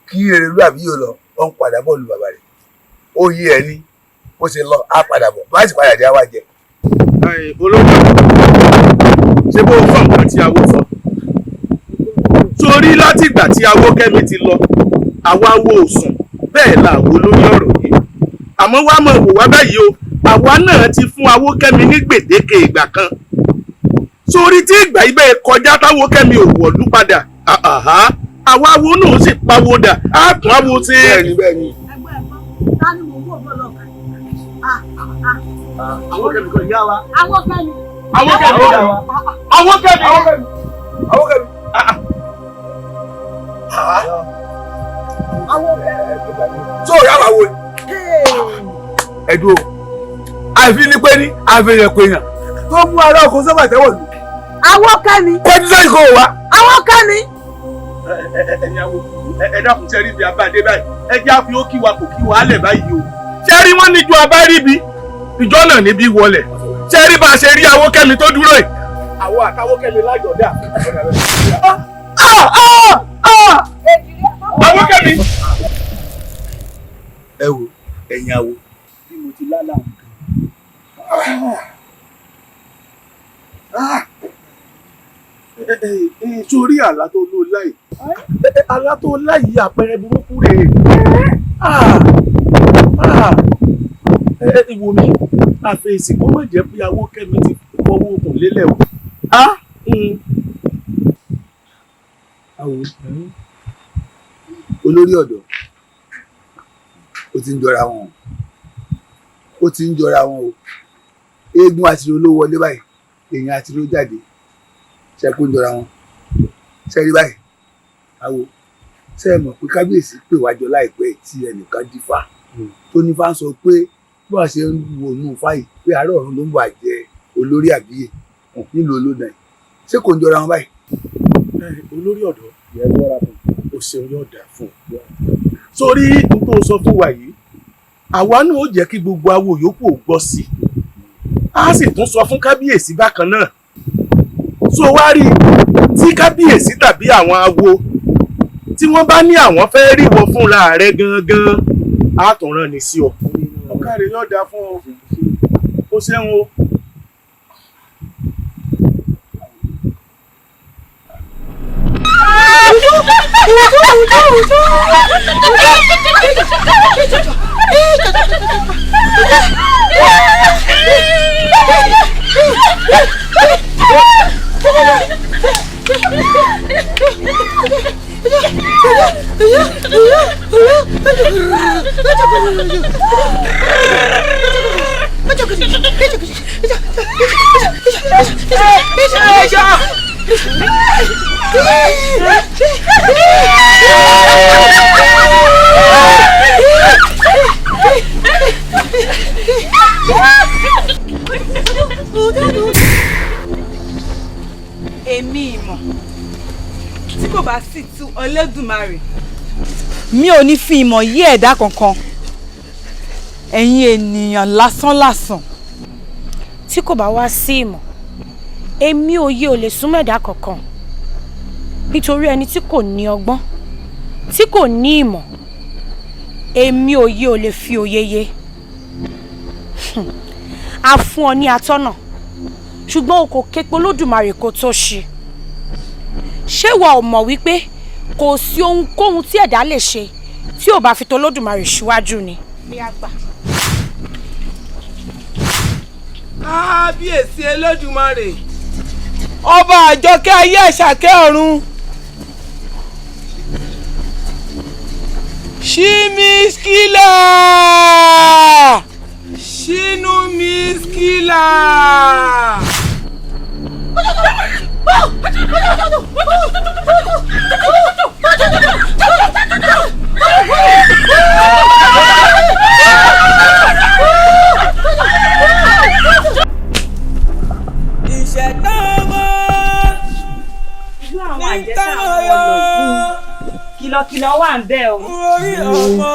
kí Erelu àbíyè lọ ọ ń padà bọ̀ lu bàbá rẹ̀ ó yí ẹ ní bó ṣe lọ á padà bọ̀ bá sì padà dé á wá jẹ. olórí ṣé bó fọ nǹkan tí awo fọ torí láti ìgbà tí Awókẹ́mi ti lọ àwa wo òsùn bẹ́ẹ̀ la wo lórí ọ̀rọ̀ yìí àmọ́ wàá mọ̀ wò wá báyìí o àwa náà ti fún Awókẹ́mi ní gbèdéke ìgbà kan sórí tí ìgbà ibẹ̀ kọjá táwókẹ́mi ò wọ̀lú padà àwa wo náà sì pawódà á tún àwo sí. bẹ́ẹ̀ni bẹ́ẹ̀ni. ta ni mo wò bọ́ lọ́kàn. Awókẹ́mi kò yá wa. Awókẹ́mi. Awókẹ́mi Awókẹ́mi Awókẹ́mi Awókẹ́mi. tó o yára wo ẹ̀dùn àfi ní pé ní àfihàn pèèyàn tó mú ara ọkọ̀ sábà tẹ́wọ̀ ní. Awókẹ́mi. kọjú sẹ́yìn kò wá. Awókẹ́mi. ẹ dákun ṣe rí bí abáde báyìí ẹ jẹ́ àfi ó kí wa kò kí wa á lẹ̀ báyìí o ṣe rí wọ́n níjọ abáríbi ìjọ náà níbí wọlẹ̀ ṣe rí bá a ṣe rí Awókẹ́mi tó dúró yìí. àwọn àtàwókẹ́mi lájọ̀dá. Awókẹ́mi. ẹ wo ẹ̀yin awo bí mo ti lálẹ́ àwọn kan. Torí àlá tó ló láì àlá tó láì àpẹẹrẹ burúkú rèé ìwò mi àfẹ̀sì kó má jẹ́ pé Awókẹ́mi ti fọwọ́ okùn lélẹ̀ o. olórí ọ̀dọ́ ó ti ń jọra wọn ó ti ń jọra wọn o eégún àtìrò ló wọlé báyìí èèyàn àtìrò jáde ṣẹ́kù ń jọra wọn ṣẹ́rí báyìí àwo ṣe é mọ̀ pé kábíyèsí pè wájọ láìpẹ́ tí ẹnìkan dífá tó nífá sọ pé bí wọ́n ṣe ń wo inú fáyì pé àárọ̀ ọ̀run ló ń bọ̀ àjẹ olórí àbíyè nílùú olódà yìí ṣé kò ń jọra wọn báyìí. olórí ọ̀dọ́ ó ṣeun yóò dà fún ọ. sórí n tó sọ fún wa yìí àwa náà ó jẹ́ kí gbogbo awo yòókù ò gbọ́ sí i a sì tún sọ fún kábíyèsí bákan náà. so wá rí tí kábíyèsí tàbí àwọn awo tí wọ́n bá ní àwọn fẹ́ rí wọ fúnra rẹ̀ gangan á tún rán ni sí ọ. ọ̀kàrẹ̀ yóò dà fún ọ ó ṣeun o. Èmi ìmọ̀ tí kò bá sì tú Olódùmarè mi ò ní fi ìmọ̀ yí ẹ̀dá kankan ẹ̀yin ènìyàn lásánlàsàn. Tí kò bá wá sí ìmọ̀ èmi òye ò lè súnmọ́ ẹ̀dá kankan nítorí ẹni tí kò ní ọgbọ́n tí kò ní ìmọ̀ èmi òye ò lè fi òye yé. A fún ọ ní atọ́nà ṣùgbọ́n o kò ké pe Olódùmarè kó tó ṣe. Ṣé ìwọ ò mọ̀ wípé kò sí ohunkóhun tí ẹ̀dá lè ṣe tí ò bá fi tó Olódùmarè síwájú ni. Kábíyèsí Olódùmarè ọba àjọkẹ́ ayé àṣàkẹ́ ọ̀run ṣímískìlà ṣínú mískìlà. ìṣẹ̀dá ọmọ níta ọyọ kìlọ̀kìlọ̀ wà ń bẹ̀ o. orí ọmọ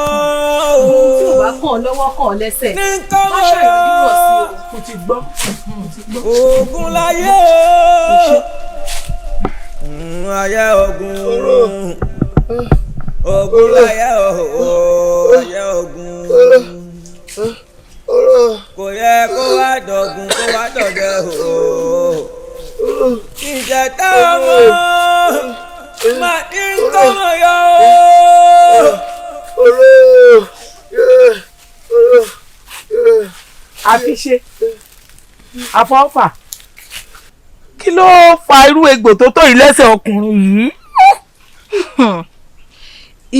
tí ò bá kàn lọ́wọ́ kàn lẹ́sẹ̀ níta má ṣàyọjú rọ̀ sí o. Mo ti gbọ́. ogun láyé o ayé ogun ogun láyé o ayé ogun kò yẹ kó wá dọ̀gùn kó wá dọ̀dẹ̀ o ìjẹta ọmọ máa ní kọ́mọ yọ Àfiṣe àfọ́fà kí ló fa irú egbò tó tó yìí lẹ́sẹ̀ ọkùnrin yìí?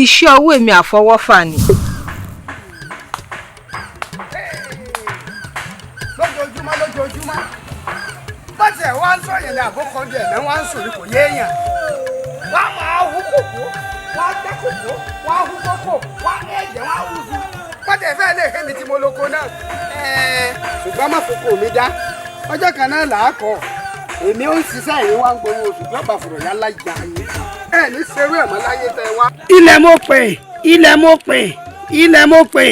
Iṣẹ́ ọwọ́ èmi àfọwọ́fà ni. lójoojúmọ́ bọ́sẹ̀ wá ń sọ̀yìn ní àkókò dẹ̀ ní wọ́n ń sòrí kò yéèyàn wá máa hú kòkó wá gbẹ́ kòkó wá hú kókò wá ẹ̀jẹ̀ wá hú zu bọ́sẹ̀ fẹ́ lè kémi tí mo lóko náà ṣùgbọ́n má fokò mi dá ọjọ́ kan náà là á kọ́ èmi ó ń ṣiṣẹ́ yìí wá ń gbowó oṣù tí ọba fòrò yálà jà yín ní serú ẹ̀ mọ́ láyé tẹ wá. ilẹ̀ mo pè ilẹ̀ mo pè ilẹ̀ mo pè.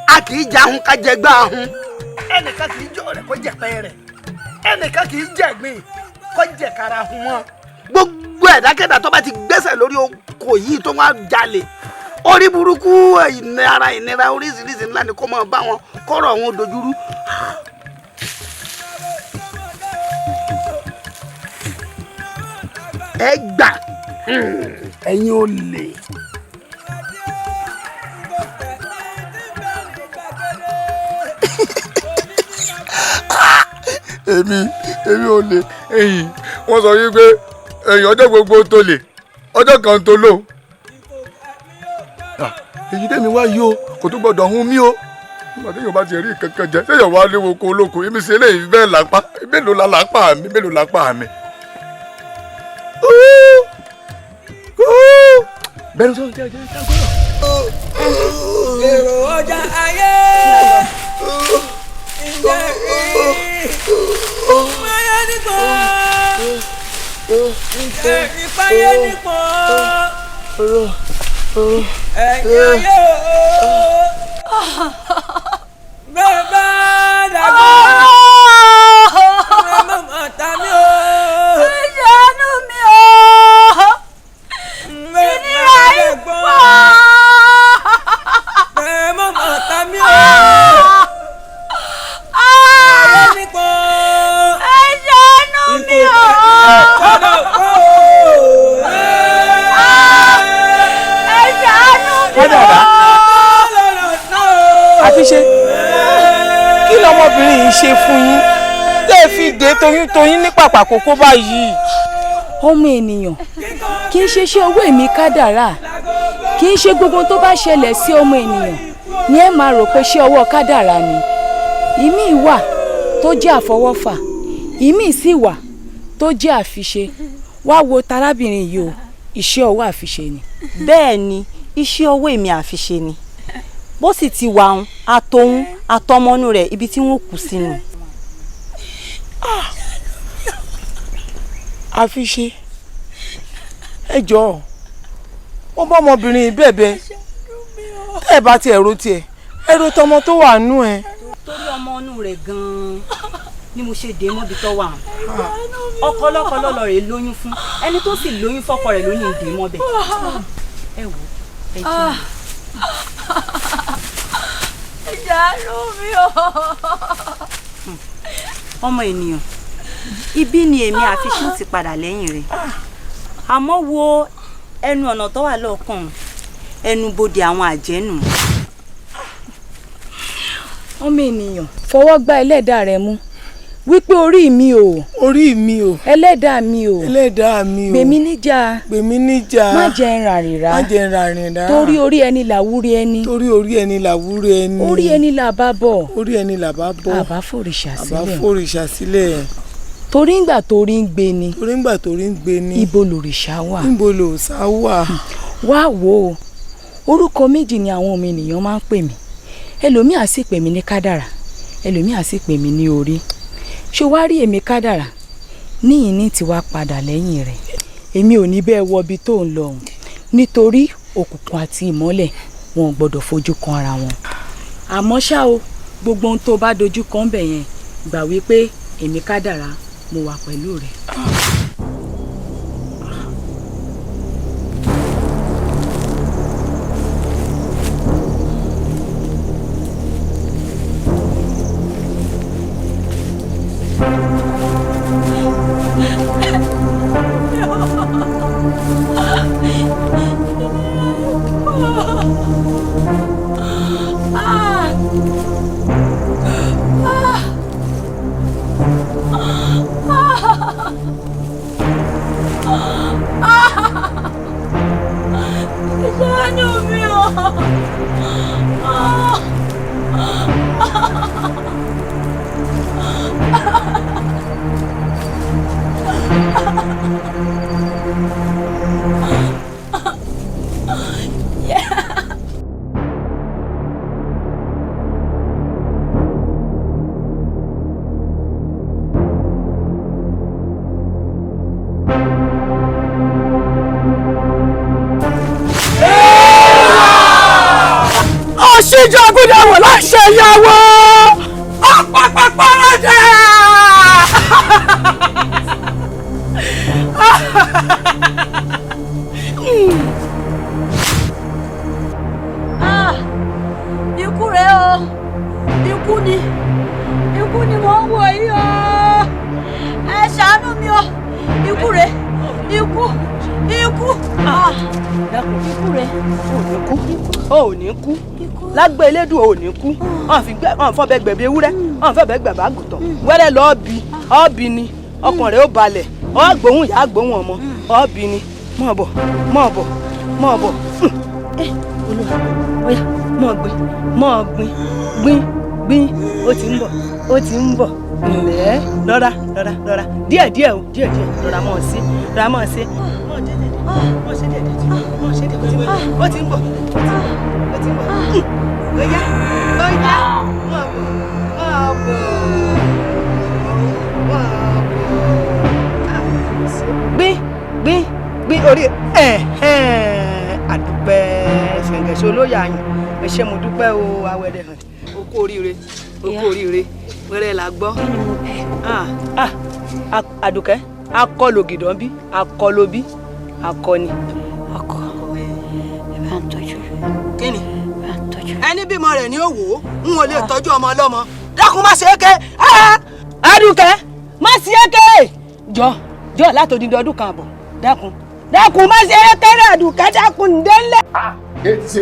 a kì í jahun ká jẹgbá ahun ẹnìkan kì í jọ rẹ kó jẹpẹ rẹ ẹnìkan kì í jẹgbin kó jẹkara hun mọ gbogbo ẹ̀dákẹ́dá tó bá ti gbẹ́sẹ̀ lórí oko yìí tó wá jalè orí burúkú ìnira oríṣiríṣi ńlá ni kó máa bá wọn kọ́rọ̀ wọn dojúrú. ẹ gbà ẹ̀yin ò lè. èmi ò lè ẹ̀yìn wọ́n sọ wípé ẹ̀yìn ọjọ́ gbogbo tó lè ọjọ́ kan tó lò. èyí tẹ́mi wá yìí o kò tó gbọ́dọ̀ hun mí o nígbà tí yóò bá ti rí kankan jẹ sẹ́yìn wá léwo ko olóko èmi ṣe eléyìí bẹ́ẹ̀ lápá mélòó la lápá mi. bẹ́ẹ̀ sọ jẹ́ èrò ọjà ayé ǹjẹ́ ìfáyé nìkan ǹjẹ́ ìfáyé nìkan ẹ̀yìn ayé bẹ́ẹ̀ bá dàgbà ẹ̀ mọ̀ ta mi o. ìyanu mi o ìnira ìpọ́. ẹ̀ mọ̀ ta mi o. ìyanu mi o. Àfiṣe kí lọmọbìnrin yìí ṣe fún yín tẹ́ ẹ fi dé toyún ní pàpàkókó báyìí. ọmọ ènìyàn kì í ṣe iṣẹ́ owó èmi kádàrá kì í ṣe gbogbo tó bá ṣẹlẹ̀ sí ọmọ ènìyàn ni ẹ máa rò pé ṣé ọwọ́ kádàrá ni ìmíì wà tó jẹ́ àfọwọ́fà ìmíì sì wà tó jẹ́ àfiṣe wá wo tarábìnrin yìí o iṣẹ́ ọwọ́ àfiṣe ni. bẹ́ẹ̀ ni iṣẹ́ ọwọ́ èmi àfiṣe ni bó sì ti wà ń àtòun àtọmọnú rẹ̀ ibi tí wọ́n kù sínú. Àfiṣe ẹ jọ̀ọ́ wọ́n bá ọmọbìnrin bẹ̀bẹ̀ tẹ́ ẹ bá ti ẹ̀rọ tiẹ̀ ẹ̀rọ tọmọ tó wà nú ẹ. torí ọmọ inú rẹ̀ gan-an ni mo ṣe dé mọ́bi tó wà hàn ọkọ ọlọ́kọ lọ́lọ́ rẹ̀ lóyún fún ẹni tó sì lóyún fọ́kọ rẹ̀ ló ní ìdè mọ́bẹ̀. ẹ wò ẹ jẹ́ ìyanu mi o. ọmọ ènìyàn ibi ni èmi àfiṣe ti padà lẹ́yìn rẹ̀ àmọ́ wo ẹnu ọ̀nà tó wà lọ́ọ̀kan ẹnu bodè àwọn àjẹ́nù. ọmọ ènìyàn fọwọ́ gbá ẹlẹ́dàá rẹ mú wípé orí mi o ẹlẹ́dàá mi o gbèmí níjà má jẹ́ ń ràrìnrà torí orí ẹni làwúrí ẹni orí ẹni là bá bọ̀ àbá fòrìṣà sílẹ̀ torí ńgbà torí ń gbé ni ibo lòrìṣà wà wá wò ó orúkọ méjì ni àwọn ọmọ ènìyàn máa ń pè mí ẹlòmíà sì pè mí ní kádàrà ẹlòmíà sì pè mí ní orí ṣé wàá rí èmi kádàrà níyìn ní tiwa padà lẹ́yìn rẹ̀ èmi ò ní bẹ́ẹ̀ wọbi tó ń lọ ọ̀hún nítorí òkùnkùn àti ìmọ́lẹ̀ wọn ò gbọ́dọ̀ fojú kan ara wọn àmọ́ ṣá o gbogbo ohun tó bá dojú kan bẹ̀ yẹn gbà wípé èmi kádàrà mo wà pẹ̀lú rẹ̀. Ṣíjọ́ gbúdọ̀wò láṣẹ ìyàwó ọ̀pọ̀pọ̀pọ̀rọ̀dẹ̀. Ikú rẹ̀ o, ikú ni mò ń wò yìí o, ẹ ṣàánú mi o, ikú rẹ̀, ikú. Ikú rẹ̀ ò ní kú lágbé elédùn ò ní kú ọ̀n fọ́ bẹ gbẹ̀bí ewúrẹ́ ọ̀n fọ́ bẹ gbẹ̀bá àgùntàn wẹ́rẹ́ lọ́ọ̀bì ni ọkàn rẹ̀ ó balẹ̀ ọ̀gbóhùn ìyá àgbóhùn ọmọ ọ̀bì ni mọ̀ bọ̀ olúwa ọ̀yà gbin ó ti ń bọ̀ ǹlẹ́ rọra díẹ̀ o díẹ̀ rọra mọ̀ sí Wọ́n ṣe díẹ̀ wọ́n ṣe díẹ̀ ó ti ń bọ̀ ó ti ń bọ̀ lóyá lóyá máa bọ̀ máa bọ̀ máa bọ̀. Gbín orí àdúpẹ́ ṣẹ̀ǹgẹ̀ṣẹ̀ olóyè àyàn ẹ ṣé mo dúpẹ́ o awẹ́dẹ̀ hàn o kú oríire wẹ́rẹ́ la gbọ́. Àdùkẹ́ akọlò gìdán bí akọlò bí akọni. ọkọ ẹ bá ń tọ́jú rẹ. kí ni bá ń tọ́jú rẹ. ẹni bímọ rẹ̀ ní òwò n ò lè tọ́jú ọmọ ọlọ́mọ dákun má ṣe é ké. Àdùkẹ́ má ṣe é ké. jọ látòdìdí ọdún kan àbọ̀ dákun má ṣe é ké rẹ̀ Àdùkẹ́ dákun ǹdẹ́lẹ̀. ẹ ti ṣe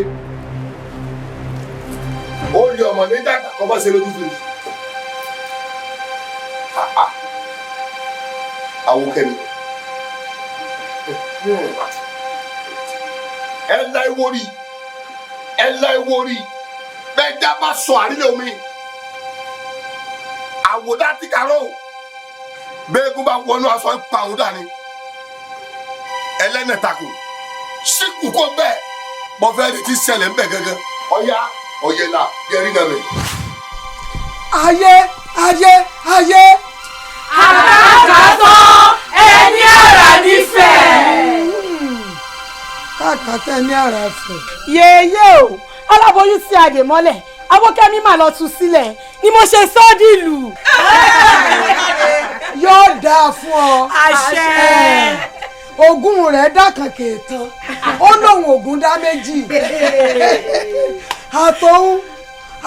ó rí ọmọ ní dàgbà kọ́ bá ṣe lójú fún mi. Awokẹ́mi ẹ la ìwòrì bẹ́ẹ̀ já bá sọ àrílẹ̀ omi àwòdá ti kàró bẹ́ẹ̀gùn bá wọnú aṣọ ìpàwọ́ dání ẹlẹ́nẹ̀takùn síkù kó bẹ́ẹ̀ bọ́ fẹ́ẹ́ di ti ṣẹlẹ̀ ń bẹ̀ gángan ọ̀yá ọ̀yẹ̀là gẹ̀rí nàmẹ̀. ayé. Àkàkàtọ́ ẹni àrà nífẹ̀ẹ́. Kàkàtọ́ ẹni àrà fẹ̀. yèyé o aláboyún sí adè mọ́lẹ̀ Awókẹ́mi mà lọ tú sílẹ̀ ni mo ṣe sọ́ọ́dìlù. yóò dáa fún ọ. àṣẹ. ogún rẹ̀ dákàn kèétan ó lóun ogún dá méjì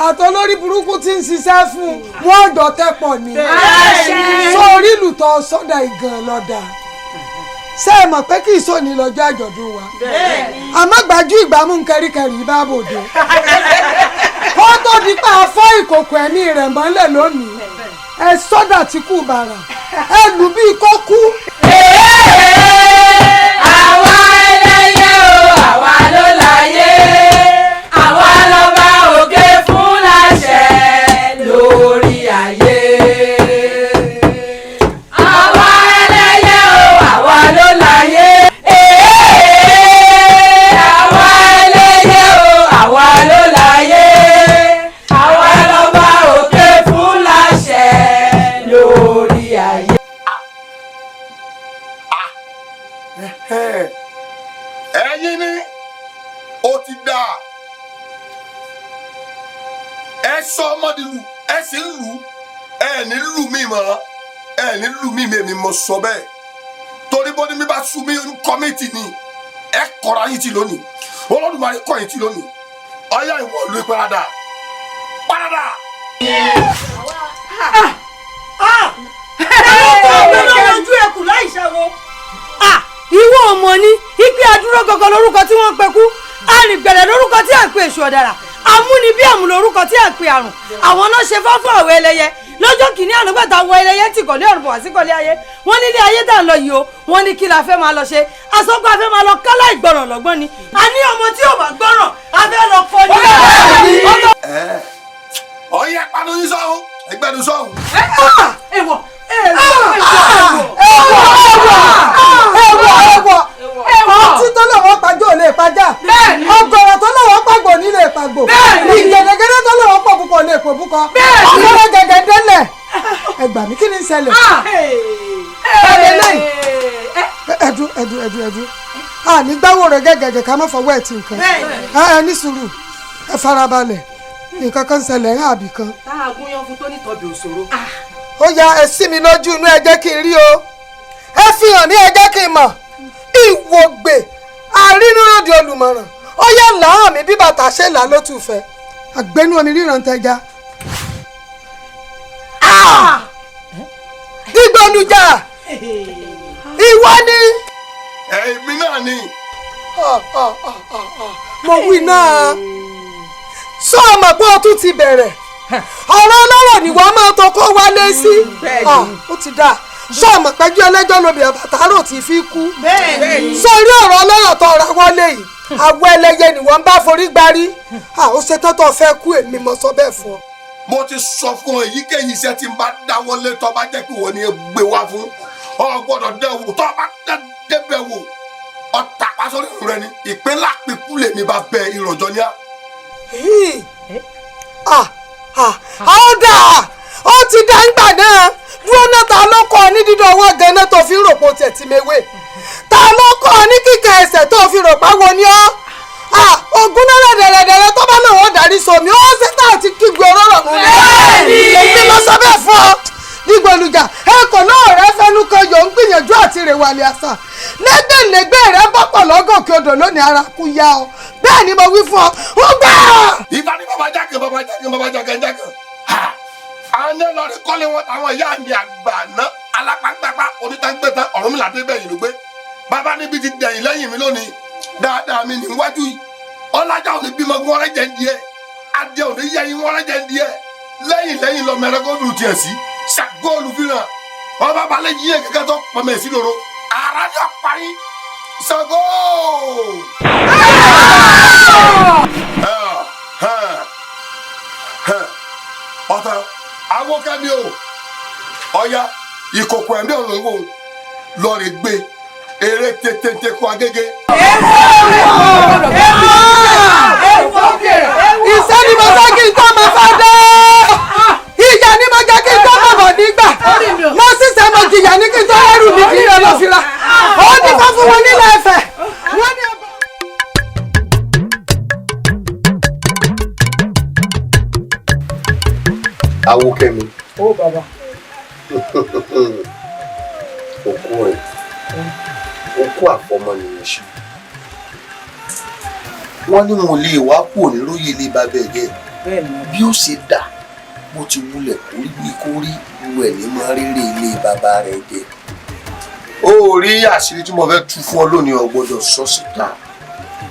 àtọ̀ lórí burúkú tí ń ṣiṣẹ́ fún wọn ọ̀dọ̀ tẹ́pọ̀ ni sórí ìlùtọ̀ sọ́dà ìgàn lọ́dà ṣé ẹ mọ̀ pé kì í sòní lọ́jọ́ àjọ̀dún wa àmọ́ gbájú ìgbàmú kẹríkẹrí bá bòde kó tó di pa afọ́ ìkòkò ẹ̀mí rẹ̀ mọ́lẹ̀ lónìí ẹ sọ́dà tí kù bàrà ẹ lù bí kó kú. Àwa ẹlẹ́yẹ o àwa ló láyé àwa lọ́ba òkè fún láṣẹ lórí ayé. Àwa ẹlẹ́yẹ o àwa ló láyé. Àwa ẹlẹ́yẹ o àwa ló láyé. Àwa lọ́ba òkè fún láṣẹ lórí ayé. ẹ̀yin ni ó ti dà ẹ sọ ọmọdé lù ẹ sì ń lù ẹ ní lù mí mọ́ ẹ ní lù mí mi mọ sọ bẹ́ẹ̀ torí bó ni mi bá sùn mí kọ́mìtì ni ẹ kọ́ra yín ti lónìí Olódùmarè kọ́ yín ti lónìí ọyá ìwọ ìlú parada. ojú ẹkùn láì ṣàwọ. ìwọ ọmọ ni ipe adúró gangan lórúkọ tí wọ́n ń pekú arìngbẹ̀rẹ̀ lórúkọ tí à ń pe èṣù ọ̀dàrà amúnibí àmú lórúkọ tí à ń pe àrùn àwọn náà ṣe fáfọ́ àwọ̀ ẹlẹ́yẹ lọ́jọ́ kìíní ànágbàtà àwọ̀ ẹlẹ́yẹ tí kò ní ọ̀rùn bọ̀ wá sí kọ́lé ayé wọ́n nílé ayé tá à ń lọ yìí o wọ́n ní kí la fẹ́ máa lọ ṣe àsọgbà fẹ́ máa lọ kálá ìgbọràn lọ́gbọ́n ni a ní ọmọ tí ò bá gbọ́ràn a fẹ́ lọ kọ́ ní. ọyẹ panu yín sọhún ẹgbẹnu sọhún. ẹwọ ọtí tó lọ́wọ́ pàjọ́ ò lè pàjá ọgọ̀rọ̀ tó lọ́wọ́ pàgbò ní lè pàgbò ìgẹ̀dẹ̀gẹ̀dẹ̀ tó lọ́wọ́ pọ̀ púpọ̀ lè pọ̀ púpọ̀ ọmọ gẹ̀gẹ̀ délẹ̀ ẹ gbà mí kí ni ń ṣẹlẹ̀ ẹdú nígbàwó rẹ̀ gẹ́gẹ́gẹ́ ká má fọwọ́ ẹ̀ tí nǹkan ẹ ní sùúrù ẹ farabalẹ̀ nǹkan kan ń ṣẹlẹ̀ ń àbí kan. tá a gún yan fún tó nítọ́jú òṣòro. ó ya ẹ sí mi lójú inú ẹ jẹ́ kí n rí o ẹ fi hàn ní ẹ jẹ́ kí n mọ̀ ìwògbè àrínúròdì olùmọ̀ràn ó yẹ làwọn mi bí bàtà ṣe là ló tù fẹ́ àgbẹnú omi ríran tẹja. Digboluja ìwọ ni. èmi náà ni. mo wí náà sọ ọmọ pé o tún ti bẹ̀rẹ̀ ọ̀rọ̀ ọlọ́rọ̀ ni wọ́n máa tó kó wálé sí ó ti dáa sọ ọmọ pẹ́jọ́ ẹlẹ́jọ́ lóbi àbàtàrò tí fi kú sórí ọ̀rọ̀ ọlọ́rọ̀ tó ra wọlé yìí àwọ̀ ẹlẹ́yẹ ni wọ́n bá forí gbarí ó ṣe tọ́tọ̀ fẹ́ kú èmi mo sọ bẹ́ẹ̀ fún ọ. mo ti sọ fún ọ èyíkéyìí iṣẹ́ tí n bá dáwọ́lé tó bá jẹ́ pé wọ́n ní gbé wá fún ọ gbọ́dọ̀ dẹ̀ wò tó bá débẹ̀ wò ìpínlẹ̀ àpèkú lèmi bá bẹ ìrọ̀jọ́ ní à. ọ̀dà ó ti dá ńgbà náà dúró náà ta ló kọ́ ọ ní dídán ọwọ́ gan-an tó fi ń rò pò tẹ̀ tí mewé ta ló kọ́ ọ ní kíkà ẹsẹ̀ tó fi rò páwo ni ọ́ ogun náírà dẹ̀rẹ̀dẹ̀rẹ̀ tó bá náà wọ́n darí sómi ó ṣe tá àti kígbe ọ̀rọ̀ nù ní. èmi lọ sọ bẹ́ẹ̀ fún ọ Digboluja ẹ̀kọ́ náà rẹ fẹnu kan yòó ń gbìyànjú àti rèwàlẹ̀ àṣà lẹ́gbẹ̀lẹ́gbẹ̀ rẹ bọ́pọ̀ lọ́gàn kí odò lónìí ara kú yá ọ bẹ́ẹ̀ ni mo wí fún ọ ó gbà. ìbá ní bàbá jákè àwọn ẹlọ rẹ kọ́lé wọn táwọn ìyá mi àgbà ná alápápápá onítàgbẹ́tà Ọ̀rúnmìlà dé bẹ́yìn ló gbé bàbá níbi ti dẹ̀yìn lẹ́yìn mi lónìí dáadáa mi níwájú yìí ọlájà òní bímọ kí wọ́n rẹ́ jẹ́ ń di ẹ̀ adé òní yẹ́yìn wọ́n rẹ́ jẹ́ ń di ẹ̀ lẹ́yìn lọ mẹ́rẹ́gọ́dù tiẹ̀ sí ṣàgóòlù fìràn wọn bá balẹ̀ yíyẹ kẹ́kẹ́ tó pọ̀mẹ́ sí lòrò arájọ parí ṣàgó. ọ̀tá awókẹ́mi o ọ̀ya ìkòkò ẹ̀mí ọ̀run wò lọ́ọ̀rẹ́ gbé eré tètè kó agége. ìṣẹ́ ni mo fẹ́ kí n tó mo fẹ́ dé ìyá ni mo jẹ́ kí n tó mo bọ̀ nígbà mo ṣiṣẹ́ mo jìyà ní kí n tó rẹ́rù mi kí n lọ lọ fira ó ní kó fún wọn nílẹ̀ ẹ̀fẹ̀ wọ́n ní. Awókẹ́mi. Ó bàbá. Òkú rẹ̀ òkú àfọmọnìyàn ṣe. Wọ́n ní mo lè wá kúrò níróyè ilé bàbá ẹ̀gẹ́ bí ó ṣe dà bó ti wulẹ̀ kórí lu ẹ̀ ní mọ́ rírì ilé bàbá rẹ̀ jẹ́. Ó rí àṣírí tí mo fẹ́ tú fún ọ lónìí o gbọ́dọ̀ sọ síta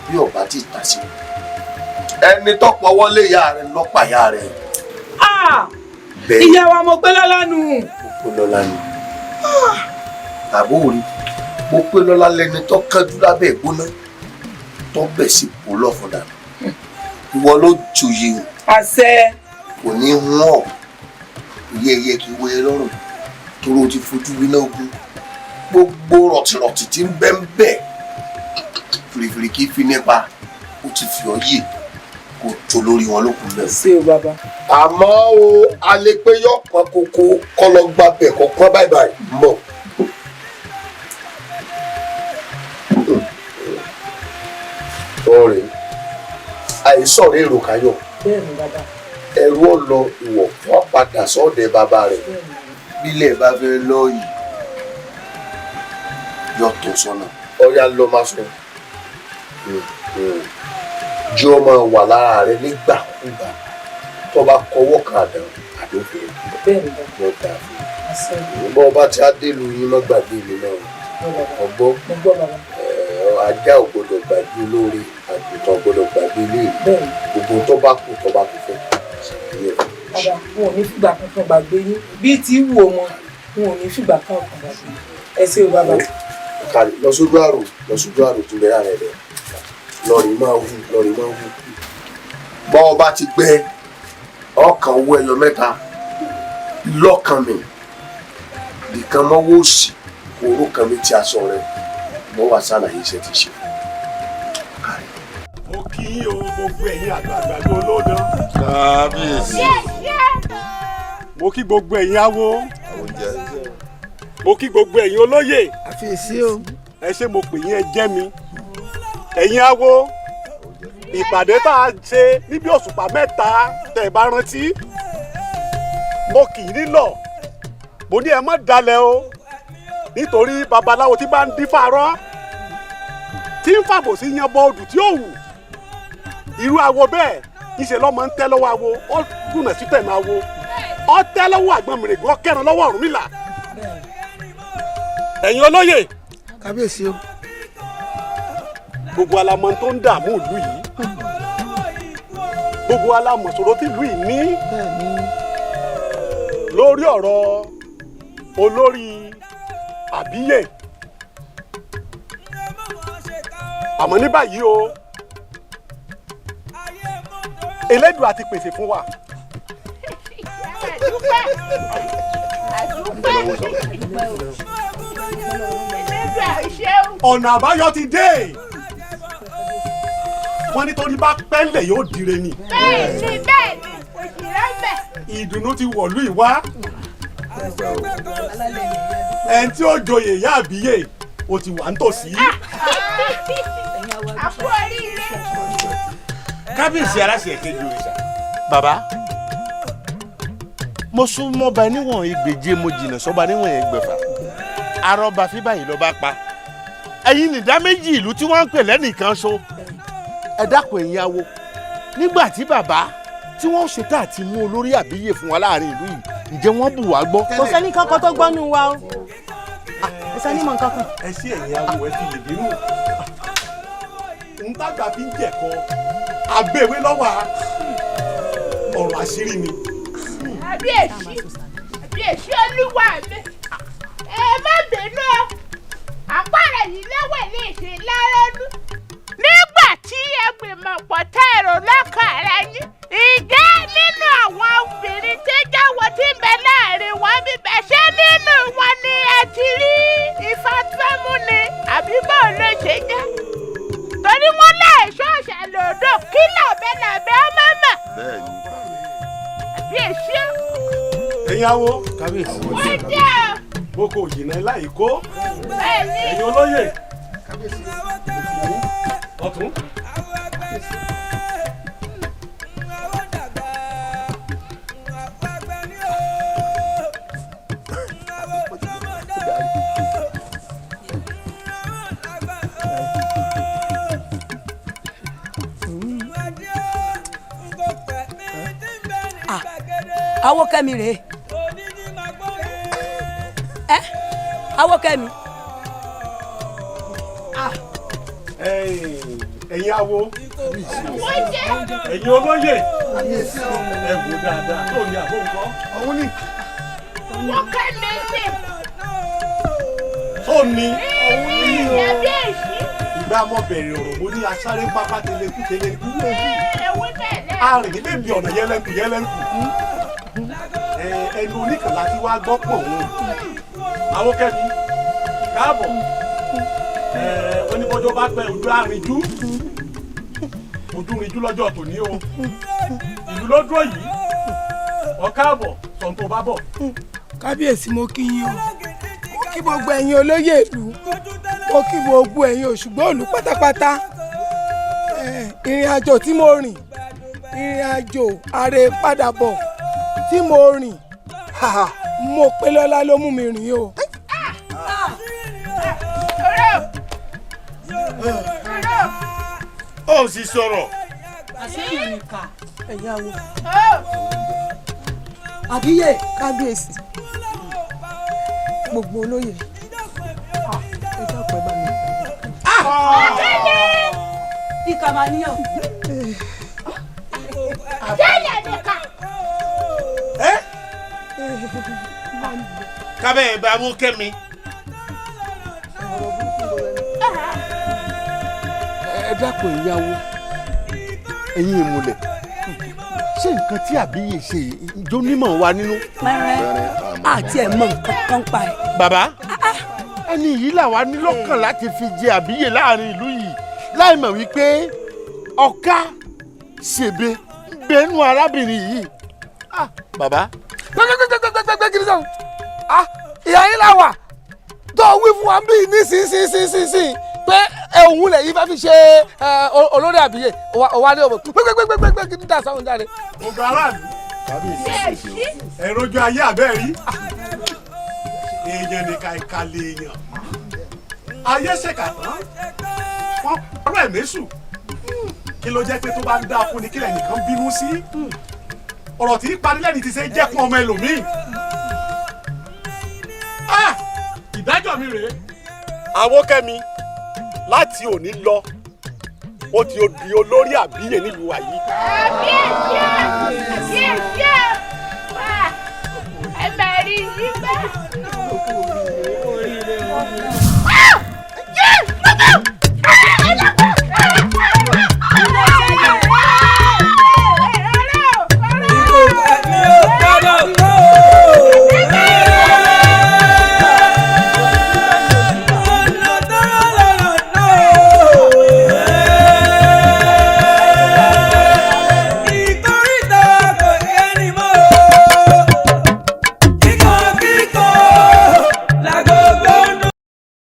bí ọba ti tà sí. Ẹni tọ́pọ̀ wọlé ìyá rẹ̀ lọ́pàá ìyá rẹ̀. Ìyá wa mo pé lọ́lá nù. Mo pé lọ́lá nù. Àbó rí mo pé lọ́lá lẹni tó kánjú lábẹ́ ìgbóná tó bẹ̀ sí kó lọ́fọ̀dà. Ìwọ ló joyè o. Àṣẹ. Kò ní hún ọ̀ iye kí wé lọ́rùn toró ti fojú winá ogun. Gbogbo rọ̀tìrọ̀tì tí ń bẹ́ ń bẹ̀ fìrìfìrì kì í fi nípa ó ti fi ọ yè kò tó lórí wọn lókun bẹ́ẹ̀. Ṣé o bàbá? Àmọ́ o alẹ́ pé yọ pọn kókó kọ́ lọ gba bẹ̀ kọ́ pọ́n báyìí mọ̀. Ọ̀rẹ́ àìsàn rẹ̀ èrò káyọ̀. Bẹ́ẹ̀ni bàbá. Ẹrú ọ̀lọ́ ìwọ̀ wọ́n padà sọ́ọ̀dẹ̀ bàbá rẹ̀ bílẹ̀ bá fẹ́ lọ yìí yọ tó sọ́nà ọ̀yá lọ máa sọ jẹ́ ọmọ wà lára rẹ̀ nígbàkúgbà tó bá kọwọ́ kan àdófin ló dà fún un bọ́ ọba tí a dé lu yín má gbàgbé mi náà ọgbọ́ ajá ò gbọdọ̀ gbàgbé lórí àgùntàn gbọdọ̀ gbàgbé léèrè gbogbo tó bá kù fẹ́ ṣàlàyé rẹ̀. Bàbá wọn ò ní fìgbà kankan gbàgbé yín bí tí wù ọmọ wọn ò ní fìgbà kankan gbàgbé ẹ ṣé o bàbá. lọ sójú àrò tó lẹ́yà rẹ̀ rẹ̀ lọ́ọ̀rì máa wù bọ́ ọba ti gbẹ ọkàn owó ẹyọ mẹ́ta lọ́kàn mi nìkan mọ́wọ́ òsì oró kan mi ti aṣọ rẹ̀ mọ́ wá sàlàyé iṣẹ́ ti ṣe. Mo kí o gbogbo ẹ̀yin àgbààgbà ló lódán. Kábíyèsí. Mo kí gbogbo ẹ̀yin awo. Mo kí gbogbo ẹ̀yin olóyè. Àfiyèsí o. Ẹ ṣé mo pè yín ẹ jẹ́ mi. Ẹ̀yin awo ìpàdé tá a ṣe níbi òṣùpá mẹ́ta tẹ́ ẹ bá rántí. Mo kì í nílọ̀. Mo ní ẹ má dalẹ̀ o. Nítorí babaláwo tí bá ń dífàárọ̀ tí ń fàbò sí yan bọ odù tí ó wù. Irú awo bẹ́ẹ̀ níṣẹ́ lọ́mọ ń tẹ́ lọ́wọ́ awo ó dùnà sí tẹ̀mí awo ó tẹ́ lọ́wọ́ àgbọn mìrègùn ó kẹ́ran lọ́wọ́ Ọ̀rúnmìlà. Ẹ̀yin olóyè. Kábíyèsí o. Gbogbo alamọ tó ń dààmú ìlú yìí gbogbo alamọ̀sọ̀rọ̀ tí ìlú yìí ní lórí ọ̀rọ̀ olórí àbíyè. Àmọ́ ní báyìí o Elédùà ti pèsè fún wa. Ọ̀nà àbáyọ ti dé. wọ́n nítorí bá pẹ́lẹ̀ yóò dire ni. bẹ́ẹ̀ni òṣèré ń bẹ̀. ìdùnnú ti wọ̀lú ìwá. ẹni tí ó joyè ìyá àbíyè ó ti wà nítòsí. àpò oríire. kábíyèsí aláṣẹ kejì òrìṣà. bàbá mo sún mọ́ba níwọ̀n ìgbèje mo jìnnà sọ́ba níwọ̀n ẹgbẹ̀fà arọ́ba fi báyìí ló bá pa ẹ̀yin nìdá méjì ìlú tí wọ́n ń pè lẹ́nìkan so ẹ dákun ẹ̀yin awo nígbà tí bàbá tí wọ́n ṣètò àti mú olórí àbíyè fún wa láàrin ìlú yìí ǹjẹ́ wọ́n bù wá gbọ́. kò sẹ́ni kankan tó gbọ́nú wa o kò sẹ́ni mọ̀ nǹkan kan. ẹ sí ẹ̀yin awo ẹ fi lè bínú n tàgbà fi ń jẹ̀kọ́ abẹ́wé lọ́wọ́ ọ̀rọ̀ àṣírí ni. àbíyèsí olúwa mi ẹ má bínú àpárá yìí lọ́wọ́ ní ìsìn lárẹ́nu nígbà tí ẹ gbìmọ̀ pọ̀ tẹ̀rọ lọ́kàn ara yín ìjẹ́ nínú àwọn obìnrin tí jáwọ́ tí ń bẹ láàrin wọn bíbẹ̀ ṣé nínú wọn ni ẹ ti rí ifá fẹ́mú ni àbí báwo ló ṣe jẹ́ torí wọn láìsọ ṣàlòdò kí làbẹ́làbẹ́ ọmọ mọ̀. bẹ́ẹ̀ni. àbíyèsí o. ẹ̀yin awo kábíyèsí. wọ́n jẹ́ o. boko òjìnà láì kó. bẹ́ẹ̀ni. ẹ̀yin olóyè ọ̀tún. Awókẹ́mi rèé Awókẹ́mi. ẹ̀yin awo ẹ̀yin olóyè ẹ wò dáadáa tó ní àbó nǹkan. ọ̀hún ni. wọ́n kẹ́ mi sí. tó ní. ọ̀hún ni o. ìgbà mọ bẹ̀rẹ̀ ọ̀rọ̀ mo ní asáré pápá tẹlẹkú tẹlẹkú. arìn níbẹ̀ bí ọ̀nà yẹlẹ́nkù ẹnu oníkànlá tí wàá gbọ́ pọ̀ wọn. Awókẹ́mi káàbọ̀ oníbọ́jọ́ bá pẹ́ ojú àrìnjú ojú rìnjú lọ́jọ́ tòní o ìlú ló dúró yìí ọ̀káàbọ̀ sọ̀ǹtò bá bọ̀. kábíyèsí mo kí yín o mo kí gbogbo ẹ̀yin olóyè ìlú mo kí gbogbo ẹ̀yin òṣùgbọ́n òlú pátápátá ìrìn àjò tí mo rìn ìrìn àjò àrè padà bọ̀ tí mo rìn mo pé lọ́lá ló mú mi rìn o. ó sì sọ̀rọ̀. àṣeyàn nìkan ẹ̀yà wo. àbíyè kábíyèsí gbogbo olóyè ẹ dákun ẹ bá mi. ìkàmàníyàn. jẹ́lẹ̀ nìkan. kábẹ́ ẹ̀ bá Awókẹ́mi. ẹ dákun ìyàwó ẹ̀yin ìmùlẹ̀ ṣé nǹkan tí àbíyè ṣe ìjọ onímọ̀ wa nínú. àti ẹ̀ mọ nǹkan kan pa ẹ̀. bàbá ẹni yìí làwa ní lọ́kàn láti fi jẹ àbíyè láàrin ìlú yìí láì mọ̀ wípé ọ̀ká ṣèbé bẹ́ẹ̀nu arábìnrin yìí. bàbá. gbẹgbẹgbẹgbẹgbẹgbẹ kiri sàn ìyá yín la wà tó wí fún wa bí nísinsìnyí pé òun lè yí bá fi ṣe olórí àbíyè òwa ní òbò gbẹgbẹgbẹgbẹ kiri dà sáwọn jáde. gbogbo aráàlú ẹ̀rọ ojú ayé àbẹ́ rí èèyàn nìkan ìkàlẹ̀ èèyàn ayé ṣèkà tán wọ́n pọ̀rọ̀ ẹ̀mẹ́sù kí ló jẹ́ pé tó bá ń dáa fún ni kílẹ̀ nìkan bínú sí ọ̀rọ̀ tí panilẹ́ni ti ṣe jẹ́kun ọmọ ẹlòmíì. ìdájọ́ mi rèé. Awókẹ́mi láti òní lọ ó ti di olórí àbíyè nílùú wa yìí. àbíyèsí ẹ máa rí yín bá.